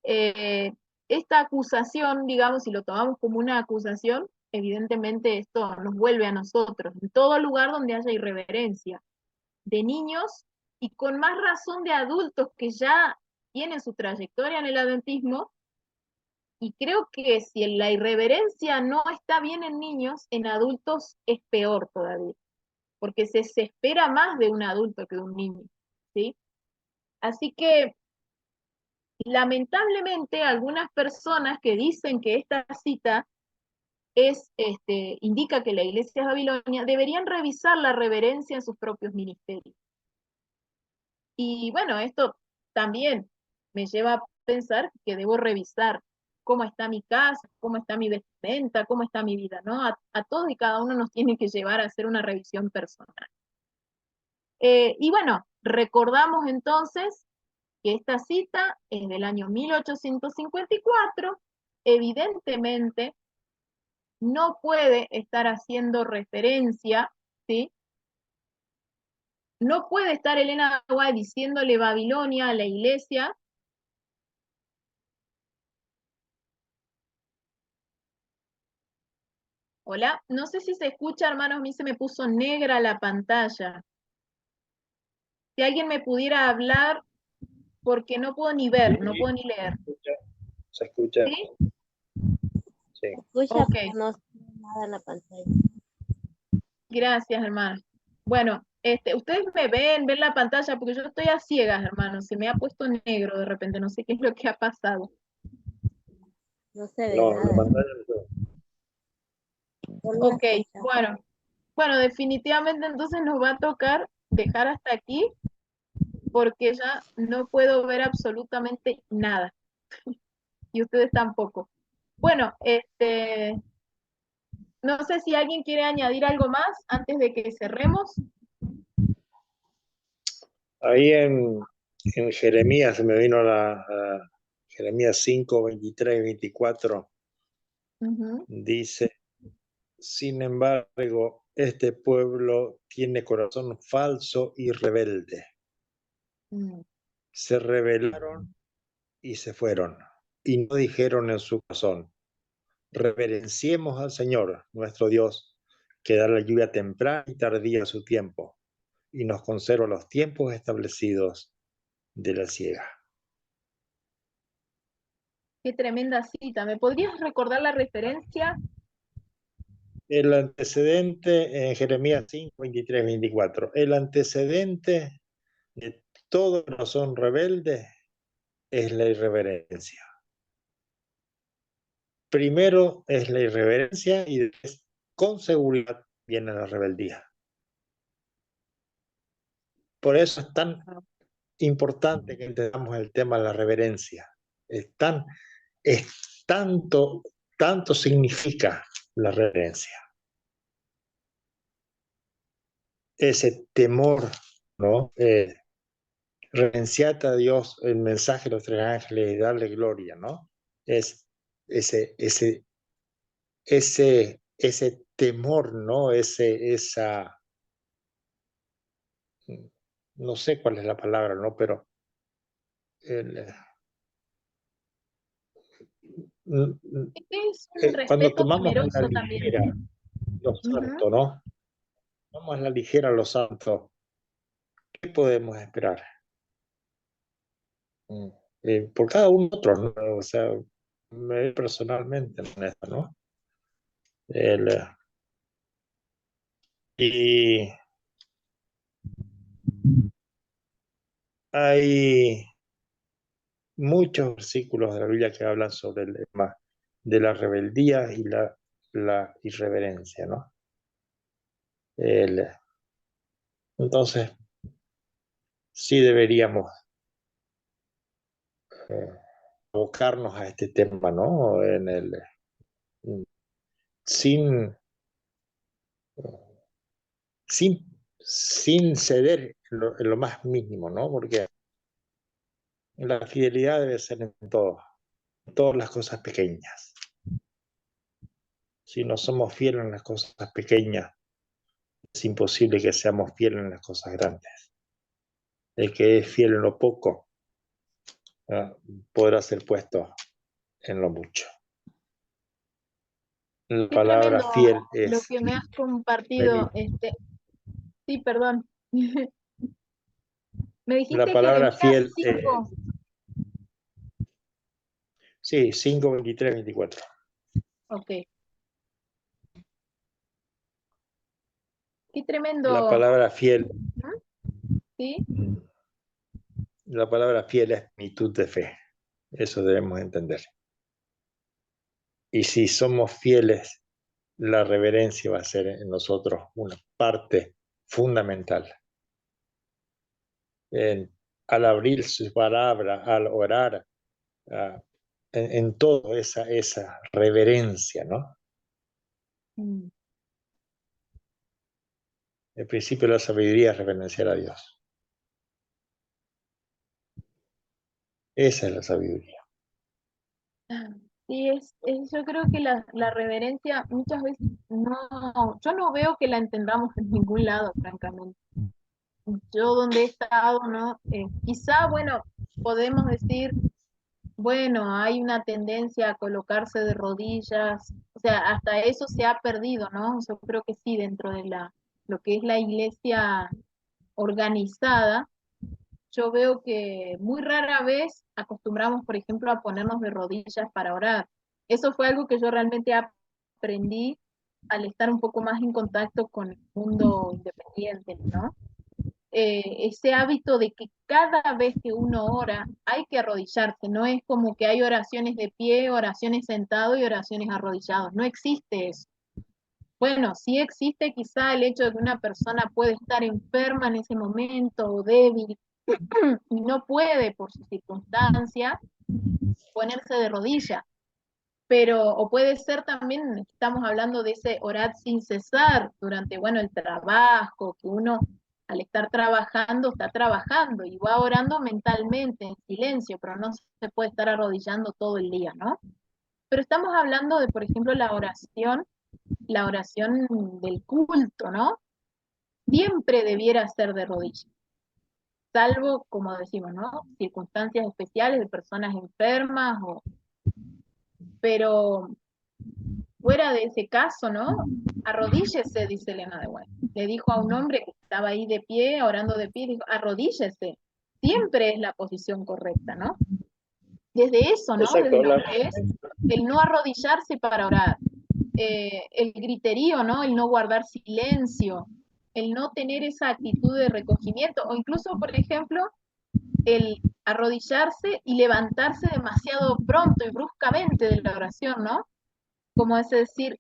Esta acusación, digamos, si lo tomamos como una acusación, evidentemente esto nos vuelve a nosotros, en todo lugar donde haya irreverencia, de niños y con más razón de adultos que ya tienen su trayectoria en el adventismo, Y creo que si la irreverencia no está bien en niños, en adultos es peor todavía, porque se espera más de un adulto que de un niño, ¿sí? Así que lamentablemente algunas personas que dicen que esta cita indica que la iglesia es Babilonia, deberían revisar la reverencia en sus propios ministerios. Y bueno, esto también me lleva a pensar que debo revisar cómo está mi casa, cómo está mi vestimenta, cómo está mi vida, ¿no? A todos y cada uno nos tiene que llevar a hacer una revisión personal. Y bueno, recordamos entonces que esta cita es del año 1854, evidentemente no puede estar haciendo referencia, ¿sí? No puede estar Elena White diciéndole Babilonia a la iglesia. Hola, no sé si se escucha, hermanos, a mí se me puso negra la pantalla. Si alguien me pudiera hablar, porque no puedo ni ver, no puedo ni leer. Se escucha. ¿Sí? Sí. Se escucha, Ok, pero no se ve nada en la pantalla. gracias, hermano. Bueno, ustedes me ven la pantalla, porque yo estoy a ciegas, hermano. Se me ha puesto negro de repente, no sé qué es lo que ha pasado. No se ve No, la nada. pantalla no se ve. Solo Ok, escucha. bueno, definitivamente entonces nos va a tocar dejar hasta aquí, porque ya no puedo ver absolutamente nada, y ustedes tampoco. Bueno, no sé si alguien quiere añadir algo más antes de que cerremos. Ahí en Jeremías se me vino a Jeremías 5, 23 y 24. Dice, sin embargo, este pueblo tiene corazón falso y rebelde. Se rebelaron y se fueron, y no dijeron en su corazón, reverenciemos al Señor, nuestro Dios, que da la lluvia temprana y tardía a su tiempo, y nos conserva los tiempos establecidos de la siega. Qué tremenda cita. ¿Me podrías recordar la referencia? El antecedente en Jeremías 5, 23, 24. El antecedente de todo corazón rebelde es la irreverencia. Primero es la irreverencia y después, con seguridad viene la rebeldía. Por eso es tan importante que entendamos el tema de la reverencia. Es tanto significa la reverencia. Ese temor, ¿no? Reverenciate a Dios, el mensaje de los tres ángeles y darle gloria, ¿no? Es ese temor, ¿no? No sé cuál es la palabra, ¿no? Pero el, Es un cuando respeto tomamos a la temeroso también. ligera lo santo, ¿no? Tomamos a la ligera lo santo, ¿qué podemos esperar? Por cada uno de otros, ¿no? O sea, personalmente en esto, ¿no? Y hay muchos versículos de la Biblia que hablan sobre el tema de la rebeldía y la irreverencia, ¿no? Entonces, sí deberíamos abocarnos a este tema, ¿no? Sin, sin ceder en lo más mínimo, ¿no? Porque la fidelidad debe ser en todo, en todas las cosas pequeñas. Si no somos fieles en las cosas pequeñas, es imposible que seamos fieles en las cosas grandes. El que es fiel en lo poco, podrá ser puesto en lo mucho. La Qué palabra tremendo fiel lo es que me has compartido. benigno. Sí, perdón. Me La dijiste palabra Jeremías fiel 5. Sí, 5, 23, 24. Ok. Qué La tremendo. palabra fiel, ¿Mm? ¿Sí? la palabra fiel es plenitud de fe. Eso debemos entender. Y si somos fieles, la reverencia va a ser en nosotros una parte fundamental. Al abrir su palabra, al orar, en todo esa reverencia, ¿no? Mm. El principio de la sabiduría es reverenciar a Dios. Esa es la sabiduría. Sí, yo creo que la reverencia muchas veces no, yo no veo que la entendamos en ningún lado, francamente. Yo donde he estado, ¿no? Quizá, bueno, podemos decir, bueno, hay una tendencia a colocarse de rodillas, o sea, hasta eso se ha perdido, ¿no? Yo creo que sí, dentro de lo que es la iglesia organizada, yo veo que muy rara vez acostumbramos, por ejemplo, a ponernos de rodillas para orar. Eso fue algo que yo realmente aprendí al estar un poco más en contacto con el mundo independiente, ¿no? Ese hábito de que cada vez que uno ora hay que arrodillarse, no es como que hay oraciones de pie, oraciones sentado y oraciones arrodillados, no existe eso. Bueno, sí existe quizá el hecho de que una persona puede estar enferma en ese momento o débil y no puede por su circunstancia ponerse de rodillas, pero o puede ser también, estamos hablando de ese orar sin cesar durante, bueno, el trabajo, que uno al estar trabajando está trabajando y va orando mentalmente en silencio, pero no se puede estar arrodillando todo el día, ¿no? Pero estamos hablando de, por ejemplo, la oración del culto, ¿no? Siempre debiera ser de rodillas, salvo, como decimos, ¿no? Circunstancias especiales de personas enfermas, pero fuera de ese caso, ¿no? Arrodíllese, dice Elena de White. Le dijo a un hombre que estaba ahí de pie, orando de pie, dijo, arrodíllese. Siempre es la posición correcta, ¿no? Desde eso, ¿no? Exacto. Desde lo que es el no arrodillarse para orar, el griterío, ¿no? El no guardar silencio, el no tener esa actitud de recogimiento, o incluso, por ejemplo, el arrodillarse y levantarse demasiado pronto y bruscamente de la oración, ¿no? Como es decir,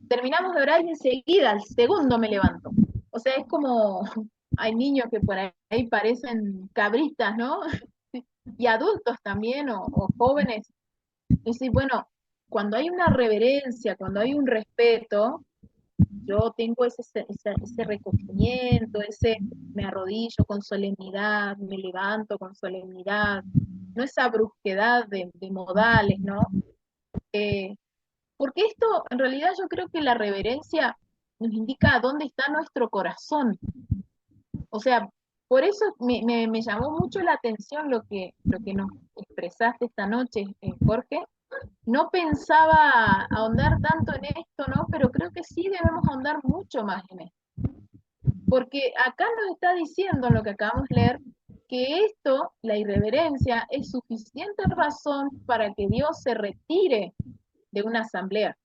terminamos de orar y enseguida, al segundo me levanto. O sea, es como, hay niños que por ahí parecen cabritas, ¿no? Y adultos también, o jóvenes. Y sí, bueno, cuando hay una reverencia, cuando hay un respeto, yo tengo ese recogimiento, me arrodillo con solemnidad, me levanto con solemnidad, no esa brusquedad de modales, ¿no? Porque esto, en realidad yo creo que la reverencia nos indica dónde está nuestro corazón. O sea, por eso me llamó mucho la atención lo que nos expresaste esta noche, Jorge. No pensaba ahondar tanto en esto, ¿no? Pero creo que sí debemos ahondar mucho más en esto. Porque acá nos está diciendo en lo que acabamos de leer que esto, la irreverencia, es suficiente razón para que Dios se retire de una asamblea,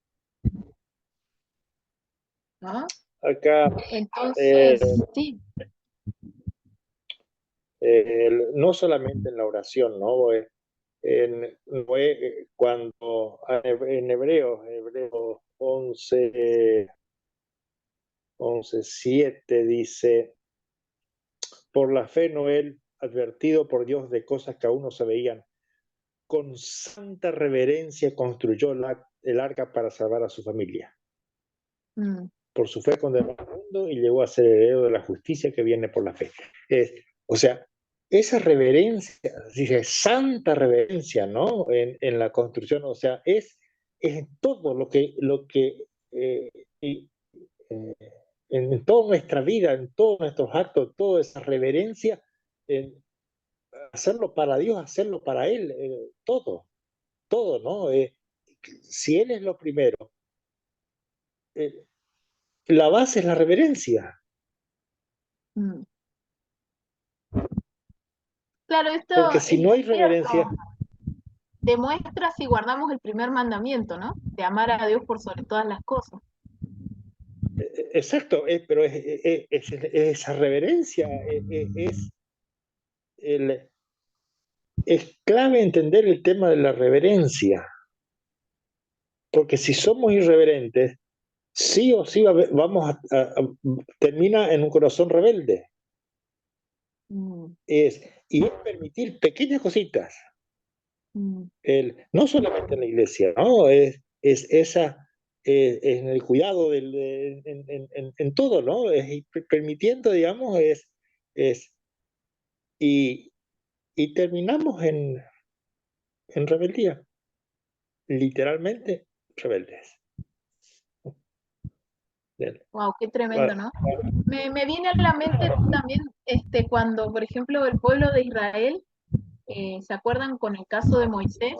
¿no? Acá, Entonces, sí, no solamente en la oración, ¿no? Cuando en Hebreos 11:7 dice, por la fe Noé, advertido por Dios de cosas que aún no se veían, con santa reverencia construyó el arca para salvar a su familia. Por su fe condenó al mundo y llegó a ser heredero de la justicia que viene por la fe. O sea, esa reverencia, dice santa reverencia, ¿no? En la construcción, o sea, es todo eh, en toda nuestra vida, en todos nuestros actos, toda esa reverencia, hacerlo para Dios, hacerlo para Él, todo, ¿no? Si Él es lo primero, eh, la base es la reverencia. Claro, esto Porque si no hay es cierto. reverencia, demuestra si guardamos el primer mandamiento, ¿no? De amar a Dios por sobre todas las cosas. Exacto, pero esa reverencia es clave entender el tema de la reverencia, porque si somos irreverentes, sí o sí termina en un corazón rebelde. Mm, Y es permitir pequeñas cositas, mm, no solamente en la iglesia, ¿no? Es esa, en el cuidado, en todo, ¿no? Permitiendo, digamos, es y, y terminamos en rebeldía, literalmente rebeldes. Bien. wow, qué tremendo, Bueno, ¿no? Me viene a la mente también cuando, por ejemplo, el pueblo de Israel, ¿se acuerdan con el caso de Moisés?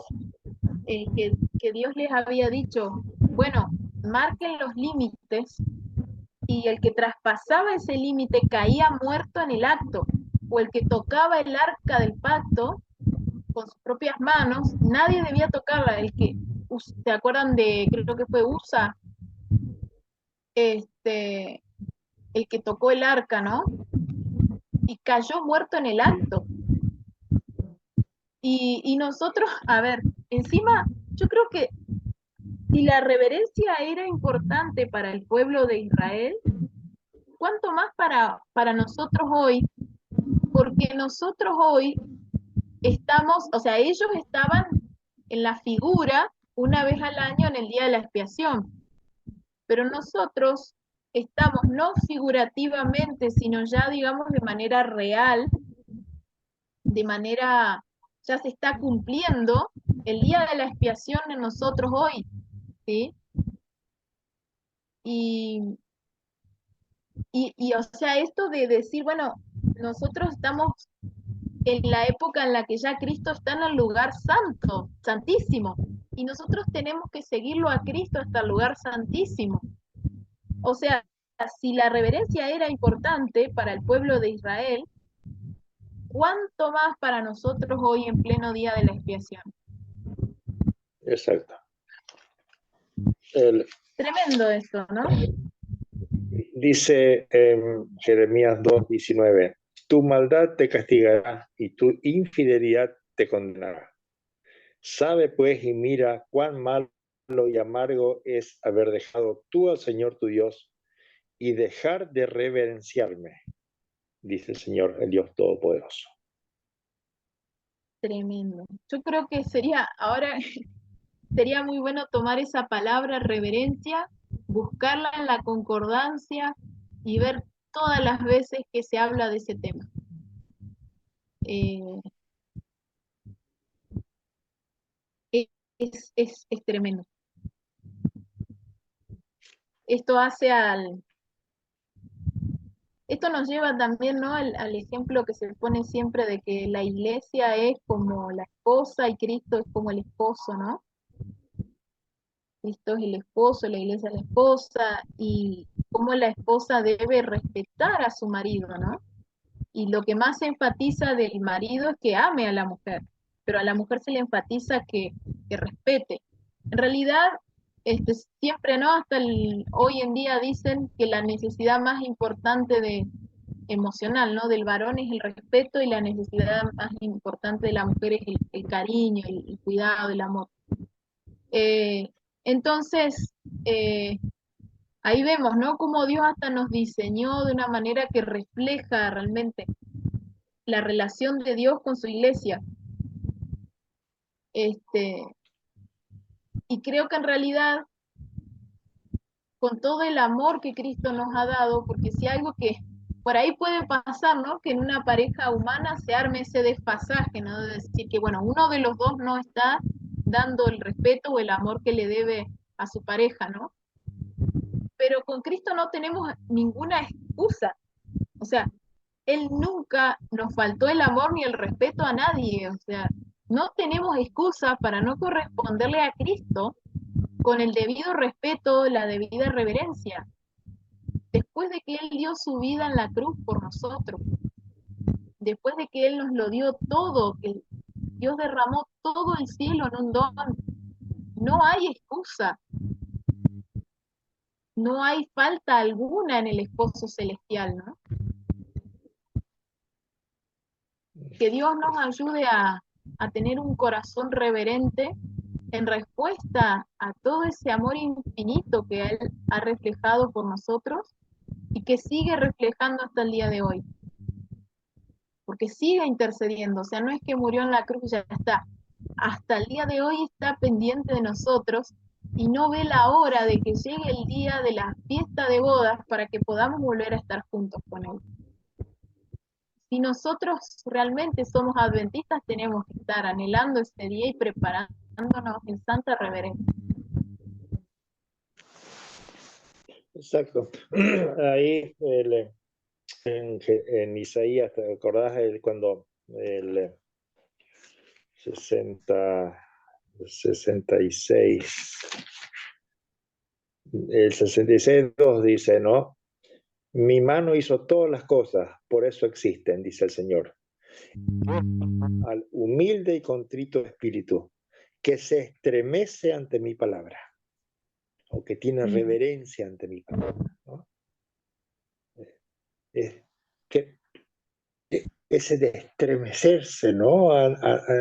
Que Dios les había dicho, bueno, marquen los límites y el que traspasaba ese límite caía muerto en el acto, o el que tocaba el arca del pacto con sus propias manos, nadie debía tocarla. ¿Se acuerdan de, creo que fue Usa, este, el que tocó el arca, ¿no? Y cayó muerto en el acto. Y nosotros, a ver, encima, yo creo que si la reverencia era importante para el pueblo de Israel, ¿cuánto más para nosotros hoy? Porque nosotros hoy estamos, o sea, ellos estaban en la figura una vez al año en el día de la expiación, pero nosotros estamos no figurativamente, sino ya digamos de manera real, de manera, ya se está cumpliendo el día de la expiación en nosotros hoy, ¿sí? Y, o sea, esto de decir, bueno, nosotros estamos en la época en la que ya Cristo está en el lugar santo, santísimo, y nosotros tenemos que seguirlo a Cristo hasta el lugar santísimo. O sea, si la reverencia era importante para el pueblo de Israel, ¿cuánto más para nosotros hoy en pleno día de la expiación? exacto. Tremendo esto, ¿no? Dice Jeremías 2:19, tu maldad te castigará y tu infidelidad te condenará. Sabe pues y mira cuán malo y amargo es haber dejado tú al Señor tu Dios y dejar de reverenciarme, dice el Señor, el Dios Todopoderoso. Tremendo. Yo creo que ahora sería muy bueno tomar esa palabra reverencia, buscarla en la concordancia y ver todas las veces que se habla de ese tema. Eh, es tremendo. Esto hace esto nos lleva también, ¿no? al ejemplo que se pone siempre de que la iglesia es como la esposa y Cristo es como el esposo, ¿no? Cristo es el esposo, la iglesia es la esposa, y cómo la esposa debe respetar a su marido, ¿no? Y lo que más se enfatiza del marido es que ame a la mujer, pero a la mujer se le enfatiza que respete. En realidad, siempre, ¿no? Hoy en día dicen que la necesidad más importante emocional, ¿no? Del varón es el respeto y la necesidad más importante de la mujer es el cariño, el cuidado, el amor. Eh, entonces, ahí vemos, ¿no? Cómo Dios hasta nos diseñó de una manera que refleja realmente la relación de Dios con su iglesia. Y creo que en realidad, con todo el amor que Cristo nos ha dado, porque si algo que por ahí puede pasar, ¿no? Que en una pareja humana se arme ese desfasaje, ¿no? De decir que, bueno, uno de los dos no está dando el respeto o el amor que le debe a su pareja, ¿no? Pero con Cristo no tenemos ninguna excusa. O sea, Él nunca nos faltó el amor ni el respeto a nadie. O sea, no tenemos excusa para no corresponderle a Cristo con el debido respeto, la debida reverencia. Después de que Él dio su vida en la cruz por nosotros, después de que Él nos lo dio todo, que Dios derramó todo el cielo en un don. No hay excusa, no hay falta alguna en el esposo celestial, ¿no? Que Dios nos ayude a tener un corazón reverente en respuesta a todo ese amor infinito que Él ha reflejado por nosotros y que sigue reflejando hasta el día de hoy. Porque sigue intercediendo, o sea, no es que murió en la cruz y ya está. Hasta el día de hoy está pendiente de nosotros y no ve la hora de que llegue el día de la fiesta de bodas para que podamos volver a estar juntos con Él. Si nosotros realmente somos adventistas, tenemos que estar anhelando ese día y preparándonos en santa reverencia. Exacto. Ahí en Isaías, ¿te acordás cuando el 66, el 66:2 dice, ¿no? Mi mano hizo todas las cosas, por eso existen, dice el Señor. Al humilde y contrito espíritu, que se estremece ante mi palabra, o que tiene reverencia ante mi palabra, ¿no? Ese de estremecerse, ¿no?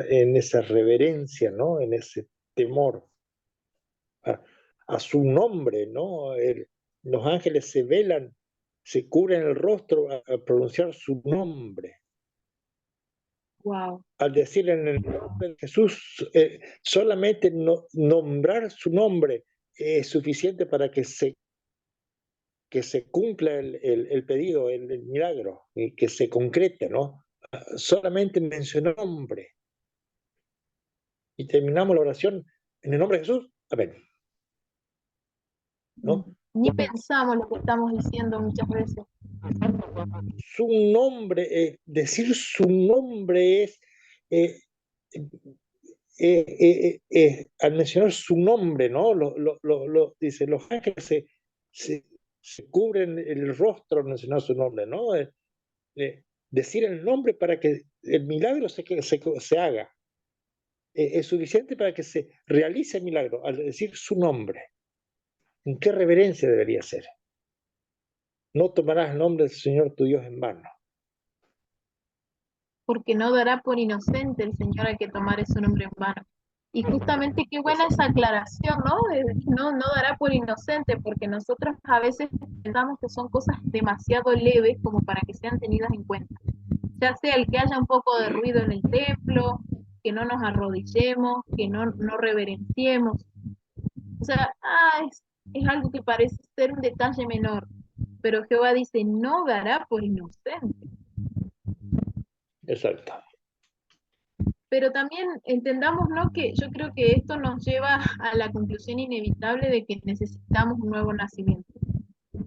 En esa reverencia, ¿no? En ese temor a su nombre, ¿no? Los ángeles se velan, se cubren el rostro a pronunciar su nombre. Wow. Al decir en el nombre de Jesús, solamente nombrar su nombre es suficiente para que se cumpla el pedido, el milagro, y que se concrete, ¿no? Solamente mencionar nombre. Y terminamos la oración en el nombre de Jesús. Amén. ¿No? Ni pensamos lo que estamos diciendo muchas veces. Su nombre, decir su nombre es, al mencionar su nombre, ¿no? Dice, los ángeles se cubren el rostro al mencionar su nombre, ¿no? Decir el nombre para que el milagro se haga. Es suficiente para que se realice el milagro, al decir su nombre. ¿En qué reverencia debería ser? No tomarás el nombre del Señor tu Dios en vano. Porque no dará por inocente el Señor al que tomare su nombre en vano. Y justamente qué buena esa aclaración, ¿no? No dará por inocente, porque nosotros a veces pensamos que son cosas demasiado leves como para que sean tenidas en cuenta. Ya sea el que haya un poco de ruido en el templo, que no nos arrodillemos, que no reverenciemos. O sea, es algo que parece ser un detalle menor, pero Jehová dice, no dará por inocente. Exacto. Pero también entendamos, ¿no? Que yo creo que esto nos lleva a la conclusión inevitable de que necesitamos un nuevo nacimiento,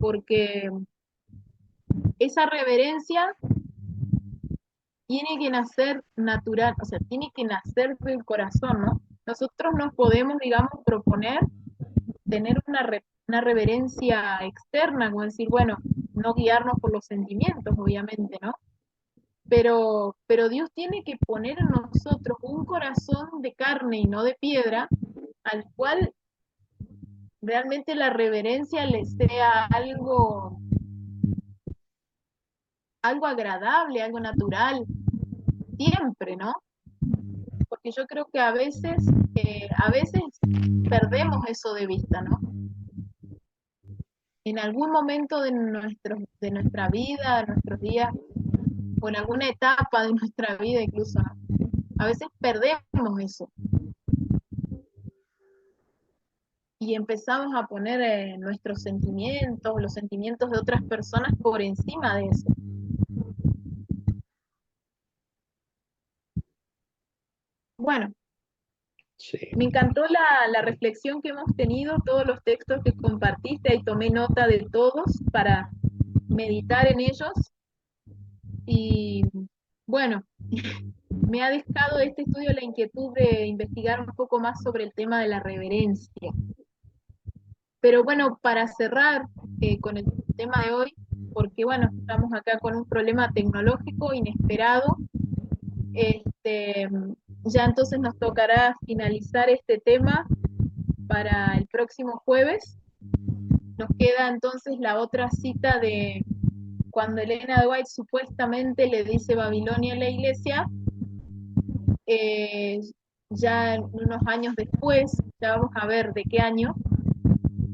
porque esa reverencia tiene que nacer natural, o sea, tiene que nacer del corazón, ¿no? Nosotros nos podemos, digamos, proponer tener una reverencia externa, como decir, bueno, no guiarnos por los sentimientos, obviamente, ¿no? Pero Dios tiene que poner en nosotros un corazón de carne y no de piedra, al cual realmente la reverencia le sea algo agradable, algo natural, siempre, ¿no? Porque yo creo que a veces perdemos eso de vista, ¿no? En algún momento de nuestra vida, de nuestros días, o en alguna etapa de nuestra vida incluso, ¿no? A veces perdemos eso. Y empezamos a poner nuestros sentimientos, los sentimientos de otras personas por encima de eso. Bueno, sí. Me encantó la reflexión que hemos tenido, todos los textos que compartiste, y tomé nota de todos para meditar en ellos. Y bueno, me ha dejado este estudio la inquietud de investigar un poco más sobre el tema de la reverencia. Pero bueno, para cerrar con el tema de hoy, porque bueno, estamos acá con un problema tecnológico inesperado, ya entonces nos tocará finalizar este tema para el próximo jueves. Nos queda entonces la otra cita de cuando Elena de White supuestamente le dice Babilonia a la iglesia, eh, ya unos años después, ya vamos a ver de qué año,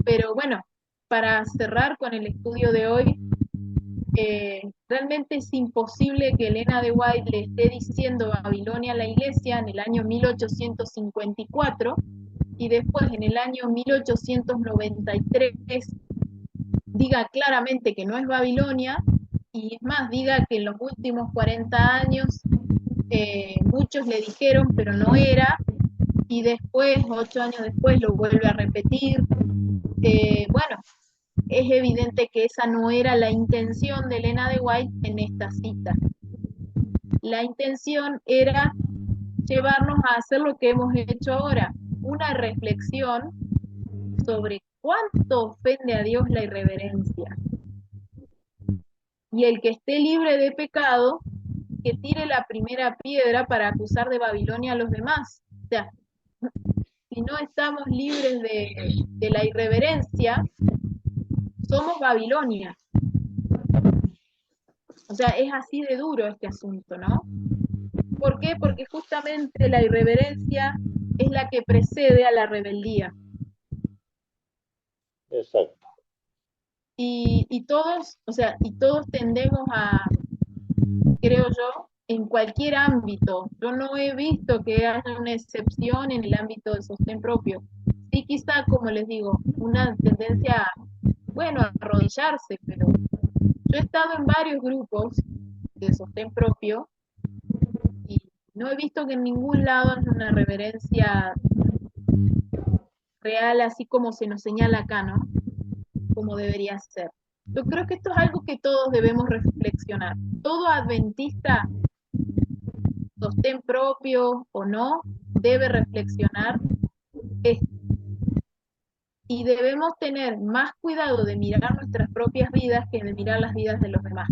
pero bueno, para cerrar con el estudio de hoy, realmente es imposible que Elena de White le esté diciendo Babilonia a la iglesia en el año 1854 y después en el año 1893 diga claramente que no es Babilonia y es más, diga que en los últimos 40 años muchos le dijeron pero no era y después, 8 años después, lo vuelve a repetir. Bueno, es evidente que esa no era la intención de Elena de White en esta cita. La intención era llevarnos a hacer lo que hemos hecho ahora, una reflexión sobre cuánto ofende a Dios la irreverencia. Y el que esté libre de pecado, que tire la primera piedra para acusar de Babilonia a los demás. O sea, si no estamos libres de la irreverencia, somos Babilonia. O sea, es así de duro este asunto, ¿no? ¿Por qué? Porque justamente la irreverencia es la que precede a la rebeldía. Exacto. Y todos, o sea, y todos tendemos a, creo yo, en cualquier ámbito. Yo no he visto que haya una excepción en el ámbito del sostén propio. Sí, quizá, como les digo, una tendencia, bueno, a arrodillarse, pero yo he estado en varios grupos de sostén propio y no he visto que en ningún lado haya una reverencia real, así como se nos señala acá, ¿no? Como debería ser. Yo creo que esto es algo que todos debemos reflexionar. Todo adventista, sostén propio o no, debe reflexionar esto. Y debemos tener más cuidado de mirar nuestras propias vidas que de mirar las vidas de los demás.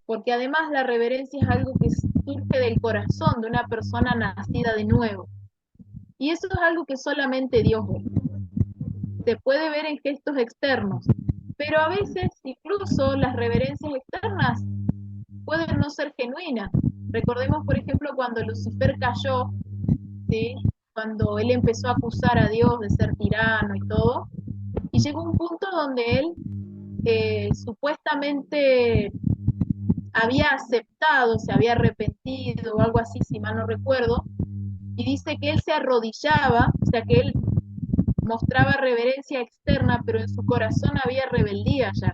Porque además la reverencia es algo que surge del corazón de una persona nacida de nuevo. Y eso es algo que solamente Dios ve. Se puede ver en gestos externos, pero a veces incluso las reverencias externas pueden no ser genuinas. Recordemos, por ejemplo, cuando Lucifer cayó, ¿sí? Cuando él empezó a acusar a Dios de ser tirano y todo, y llegó un punto donde él supuestamente había aceptado, se había arrepentido o algo así, si mal no recuerdo, y dice que él se arrodillaba, o sea que él mostraba reverencia externa, pero en su corazón había rebeldía ya.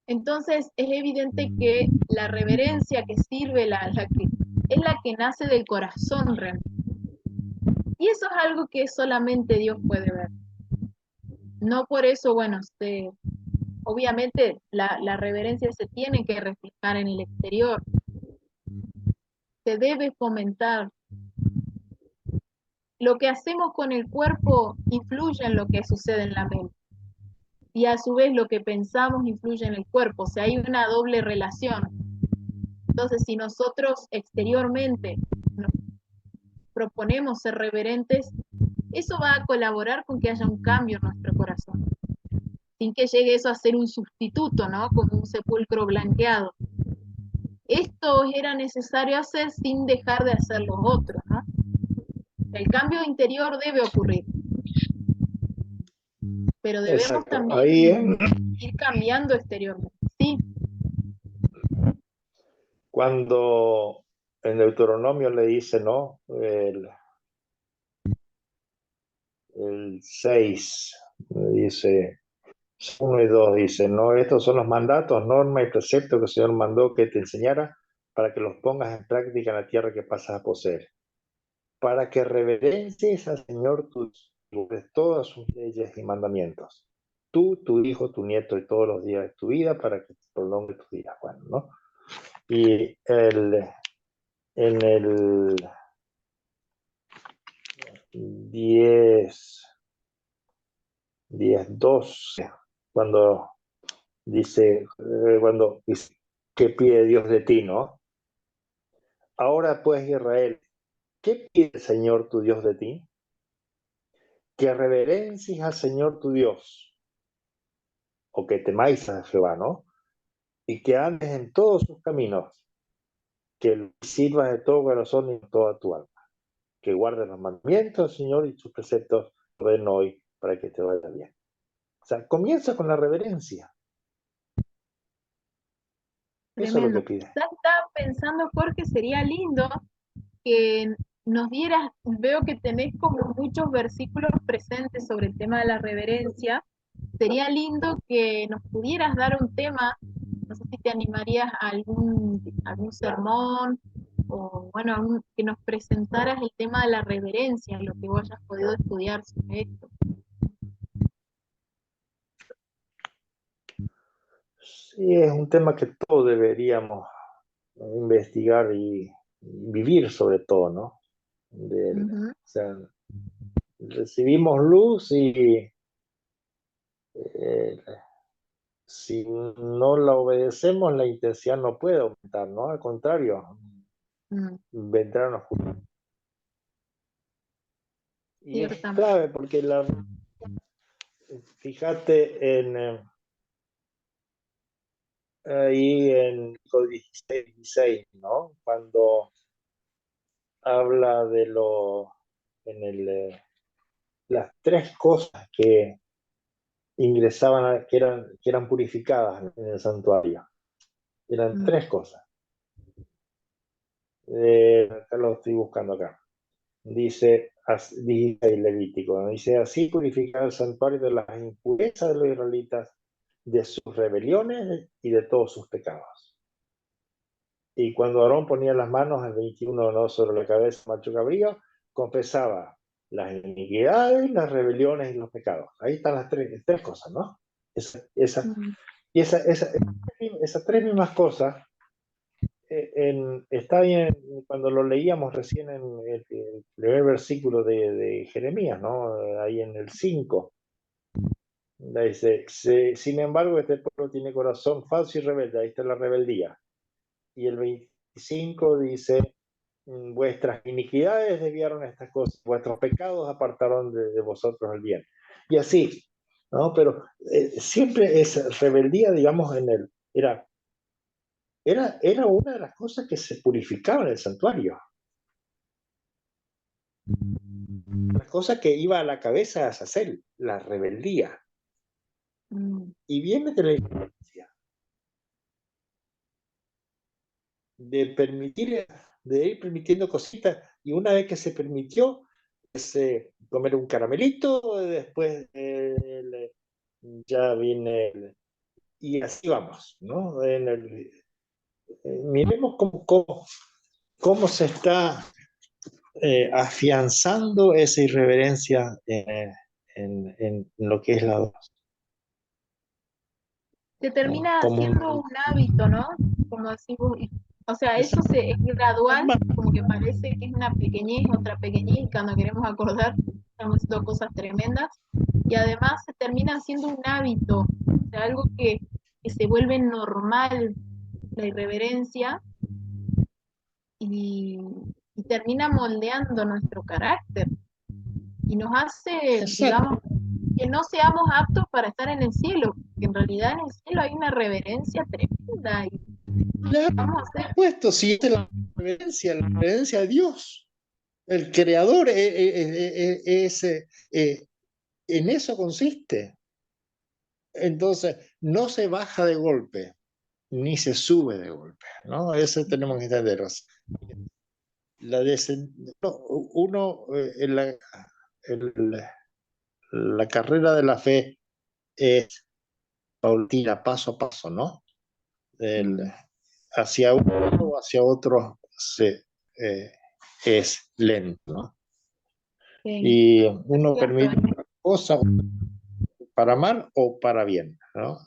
Entonces es evidente que la reverencia que sirve, es la que nace del corazón realmente. Y eso es algo que solamente Dios puede ver. No por eso, bueno, obviamente la reverencia se tiene que reflejar en el exterior. Se debe fomentar. Lo que hacemos con el cuerpo influye en lo que sucede en la mente. Y a su vez lo que pensamos influye en el cuerpo. O sea, hay una doble relación. Entonces, si nosotros exteriormente nos proponemos ser reverentes, eso va a colaborar con que haya un cambio en nuestro corazón, sin que llegue eso a ser un sustituto, ¿no? Como un sepulcro blanqueado. Esto era necesario hacer sin dejar de hacer los otros, ¿no? El cambio interior debe ocurrir, pero debemos Exacto. también Ahí, ir cambiando exteriormente. Sí, cuando en Deuteronomio le dice, ¿no? El 6, dice, 1 y 2, dice, ¿no? Estos son los mandatos, normas y preceptos que el Señor mandó que te enseñara para que los pongas en práctica en la tierra que pasas a poseer. Para que reverencies al Señor tu Dios de todas sus leyes y mandamientos. Tú, tu hijo, tu nieto y todos los días de tu vida para que te prolongue tus días. Bueno, ¿no? Y en el 10:12, cuando dice, ¿qué pide Dios de ti, no? Ahora pues, Israel, ¿qué pide el Señor tu Dios de ti? Que reverencies al Señor tu Dios, o que temáis a Jehová, ¿no? Y que andes en todos sus caminos, que sirvas de todo corazón y de toda tu alma, que guardes los mandamientos del Señor y sus preceptos, orden hoy para que te vaya bien. O sea, comienza con la reverencia. Eso es lo Tremendo. que pide. Estaba pensando, Jorge, sería lindo que nos dieras, veo que tenés como muchos versículos presentes sobre el tema de la reverencia. Sería lindo que nos pudieras dar un tema, no sé si te animarías a algún sermón o bueno, que nos presentaras el tema de la reverencia, lo que vos hayas podido estudiar sobre esto. Sí, es un tema que todos deberíamos investigar y vivir sobre todo, ¿no? Ujú. O sea, recibimos luz y si no la obedecemos, la intensidad no puede aumentar, ¿no? Al contrario, Mm, vendrá una oscuridad. Y es ciertamente. clave porque fíjate ahí en 16, ¿no? Cuando habla de las tres cosas que ingresaban, que eran purificadas en el santuario. Eran Mm, tres cosas. Acá lo estoy buscando acá. Dice Levítico, ¿no? Dice, así purificar el santuario de las impurezas de los israelitas, de sus rebeliones y de todos sus pecados. Y cuando Aarón ponía las manos el 21, ¿no?, sobre la cabeza del macho cabrío, confesaba las iniquidades, las rebeliones y los pecados. Ahí están las tres cosas, ¿no? mm, Esas tres mismas cosas está bien cuando lo leíamos recién en el primer versículo de Jeremías, ¿no? Ahí en el 5. Dice, sin embargo, este pueblo tiene corazón falso y rebelde. Ahí está la rebeldía. Y el 25 dice, vuestras iniquidades desviaron estas cosas, vuestros pecados apartaron de vosotros el bien. Y así, ¿no? Pero siempre esa rebeldía, digamos, era una de las cosas que se purificaba en el santuario. La cosa que iba a la cabeza de Azazel, la rebeldía. mm. Y viene de la iglesia, de ir permitiendo cositas, y una vez que se permitió comer un caramelito, después ya viene y así vamos, ¿no? Miremos cómo se está afianzando esa irreverencia en lo que es la adoración. Se termina haciendo Como un hábito, ¿no? Como decimos, o sea, eso es gradual, como que parece que es una pequeñez, otra pequeñez, y cuando queremos acordar, estamos haciendo cosas tremendas, y además se termina haciendo un hábito, o sea, algo que se vuelve normal, la irreverencia, y, y termina moldeando nuestro carácter, y nos hace, Exacto. digamos, que no seamos aptos para estar en el cielo, que en realidad en el cielo hay una reverencia tremenda y vamos a hacer. Puesto, si es la reverencia a Dios, el creador, en eso consiste. Entonces, no se baja de golpe, ni se sube de golpe, ¿no? Eso tenemos que entender. Uno, la carrera de la fe es paulatina, paso a paso, ¿no? Hacia uno o hacia otro es lento, ¿no? Y uno Cierto, permite cosas para mal o para bien, ¿no?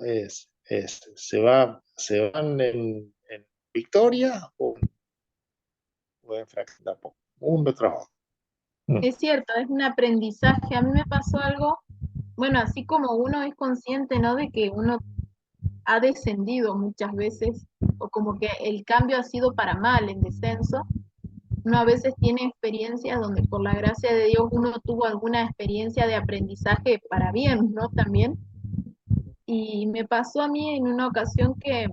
Se van en victoria o en fracaso, uno tras otro. es cierto, es un aprendizaje. A mí me pasó algo, bueno, así como uno es consciente, ¿no? De que uno ha descendido muchas veces, o como que el cambio ha sido para mal, el descenso. Uno a veces tiene experiencias donde por la gracia de Dios uno tuvo alguna experiencia de aprendizaje para bien, ¿no? También. Y me pasó a mí en una ocasión que,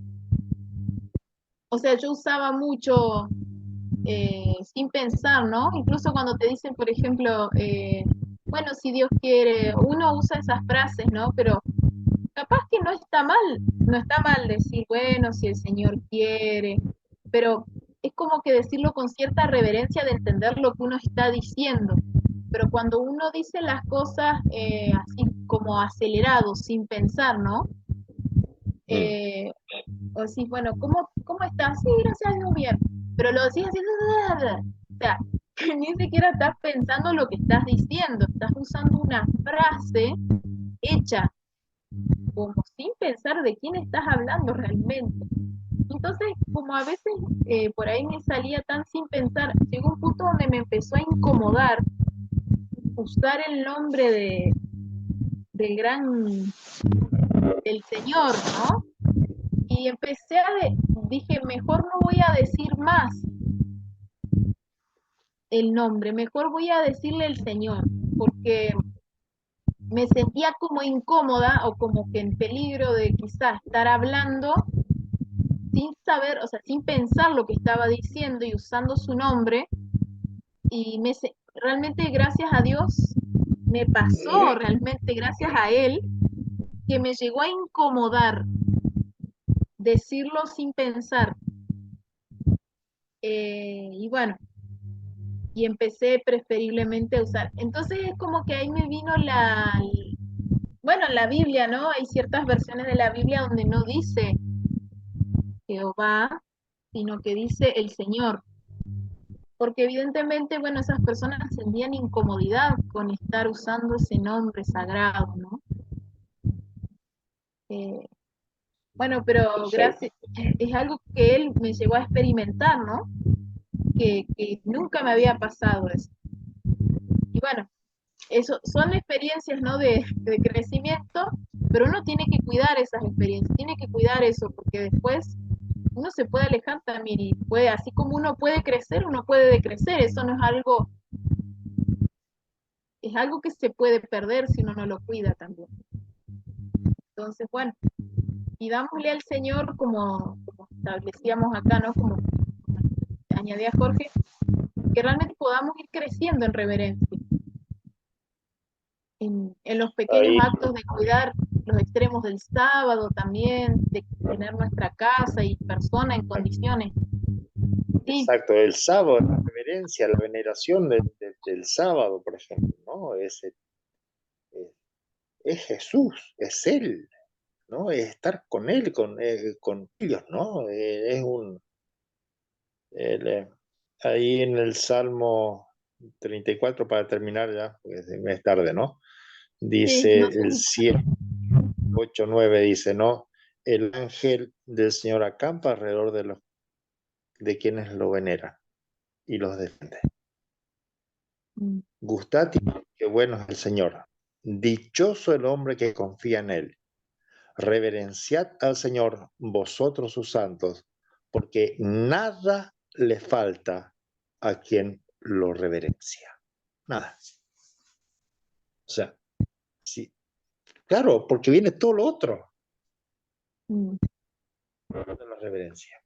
o sea, yo usaba mucho sin pensar, ¿no? Incluso cuando te dicen, por ejemplo, bueno, si Dios quiere, uno usa esas frases, ¿no? Pero capaz que no está mal decir, bueno, si el Señor quiere, pero es como que decirlo con cierta reverencia de entender lo que uno está diciendo. Pero cuando uno dice las cosas así como acelerado, sin pensar, ¿no? Eh, o decís, bueno, ¿cómo estás? Sí, gracias a Dios, bien. Pero lo decís así, o sea, que ni siquiera estás pensando lo que estás diciendo, estás usando una frase hecha como sin pensar de quién estás hablando realmente. Entonces, como a veces por ahí me salía tan sin pensar, llegó un punto donde me empezó a incomodar usar el nombre del gran, del Señor, ¿no? Y dije, mejor no voy a decir más el nombre, mejor voy a decirle el Señor, porque me sentía como incómoda o como que en peligro de quizás estar hablando sin saber, o sea, sin pensar lo que estaba diciendo y usando su nombre. Y realmente gracias a Dios me pasó, realmente gracias a Él, que me llegó a incomodar decirlo sin pensar. Y bueno, y empecé preferiblemente a usar. Entonces es como que ahí me vino bueno, en la Biblia, ¿no? Hay ciertas versiones de la Biblia donde no dice Jehová, sino que dice el Señor. Porque evidentemente, bueno, esas personas sentían incomodidad con estar usando ese nombre sagrado, ¿no? Eh, bueno, pero gracias, es algo que él me llegó a experimentar, ¿no? Que nunca me había pasado eso. Y bueno, eso son experiencias, ¿no? De crecimiento, pero uno tiene que cuidar esas experiencias, tiene que cuidar eso, porque después uno se puede alejar también y puede, así como uno puede crecer, uno puede decrecer, eso no es algo que se puede perder si uno no lo cuida también. Entonces, bueno, pidámosle al Señor, como establecíamos acá, ¿no? Como añadía Jorge, que realmente podamos ir creciendo en reverencia, en los pequeños Ahí, actos de cuidar los extremos del sábado también, de tener nuestra casa y persona en condiciones. Sí, exacto, el sábado, la reverencia, la veneración del sábado, por ejemplo, ¿no? Es Jesús, es Él, ¿no? Es estar con Él, con ellos, ¿no? El, eh, ahí en el Salmo 34, para terminar ya, porque es tarde, ¿no? sí, Dice no sé. el 7:8-9, dice, ¿no? El ángel del Señor acampa alrededor de quienes lo veneran y los defiende. Gustad y qué bueno es el Señor. Dichoso el hombre que confía en Él. Reverenciad al Señor, vosotros sus santos, porque nada le falta a quien lo reverencia. Nada. O sea, sí, claro, porque viene todo lo otro de la reverencia.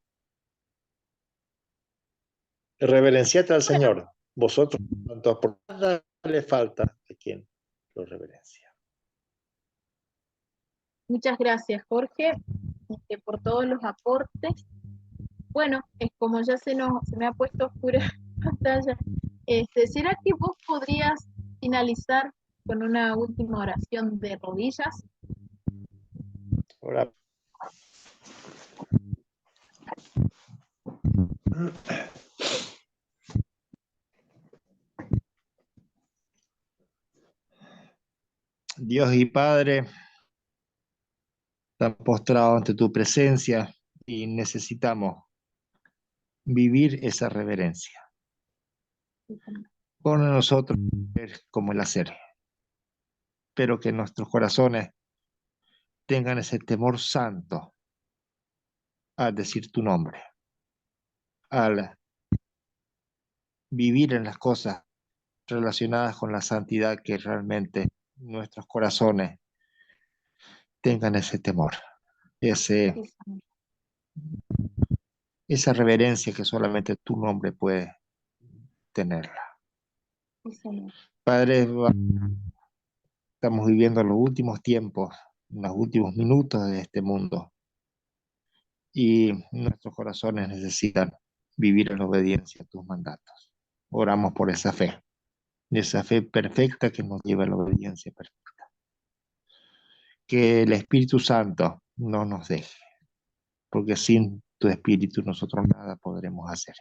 Reverenciad al Bueno, Señor, vosotros sus santos, porque nada le falta a quien lo reverencia. muchas gracias, Jorge, por todos los aportes. Bueno, es como ya se me ha puesto oscura la pantalla. ¿Será que vos podrías finalizar con una última oración de rodillas? Ahora, Dios y Padre, están postrados ante tu presencia y necesitamos vivir esa reverencia. Pon en nosotros como el hacer, pero que nuestros corazones tengan ese temor santo al decir tu nombre, al vivir en las cosas relacionadas con la santidad, que realmente nuestros corazones tengan ese temor, Sí, Señor. esa reverencia que solamente tu nombre puede tenerla. Sí, Señor. Padre, estamos viviendo los últimos tiempos, los últimos minutos de este mundo, y nuestros corazones necesitan vivir en obediencia a tus mandatos. Oramos por esa fe perfecta que nos lleva a la obediencia perfecta. Que el Espíritu Santo no nos deje, porque sin tu Espíritu nosotros nada podremos hacer.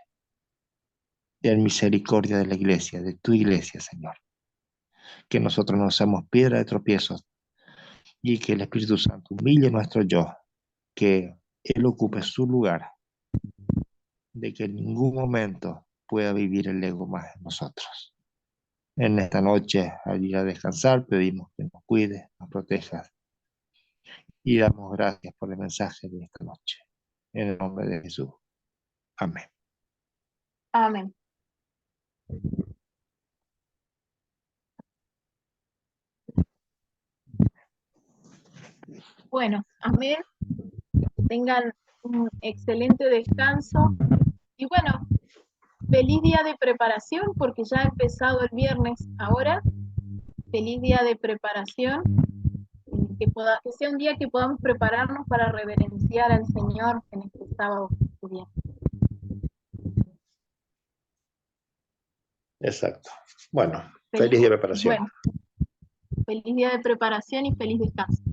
Ten misericordia de la iglesia, de tu iglesia, Señor. Que nosotros no seamos piedra de tropiezos y que el Espíritu Santo humille nuestro yo, que Él ocupe su lugar, de que en ningún momento pueda vivir el ego más en nosotros. En esta noche, al ir a descansar, pedimos que nos cuides, nos protejas y damos gracias por el mensaje de esta noche. En el nombre de Jesús. Amén. Amén. Bueno, amén. Tengan un excelente descanso. Y bueno, feliz día de preparación, porque ya ha empezado el viernes ahora. Feliz día de preparación. Que sea un día que podamos prepararnos para reverenciar al Señor en este sábado que estudiamos. Exacto. Bueno, feliz día de preparación. Bueno, feliz día de preparación y feliz descanso.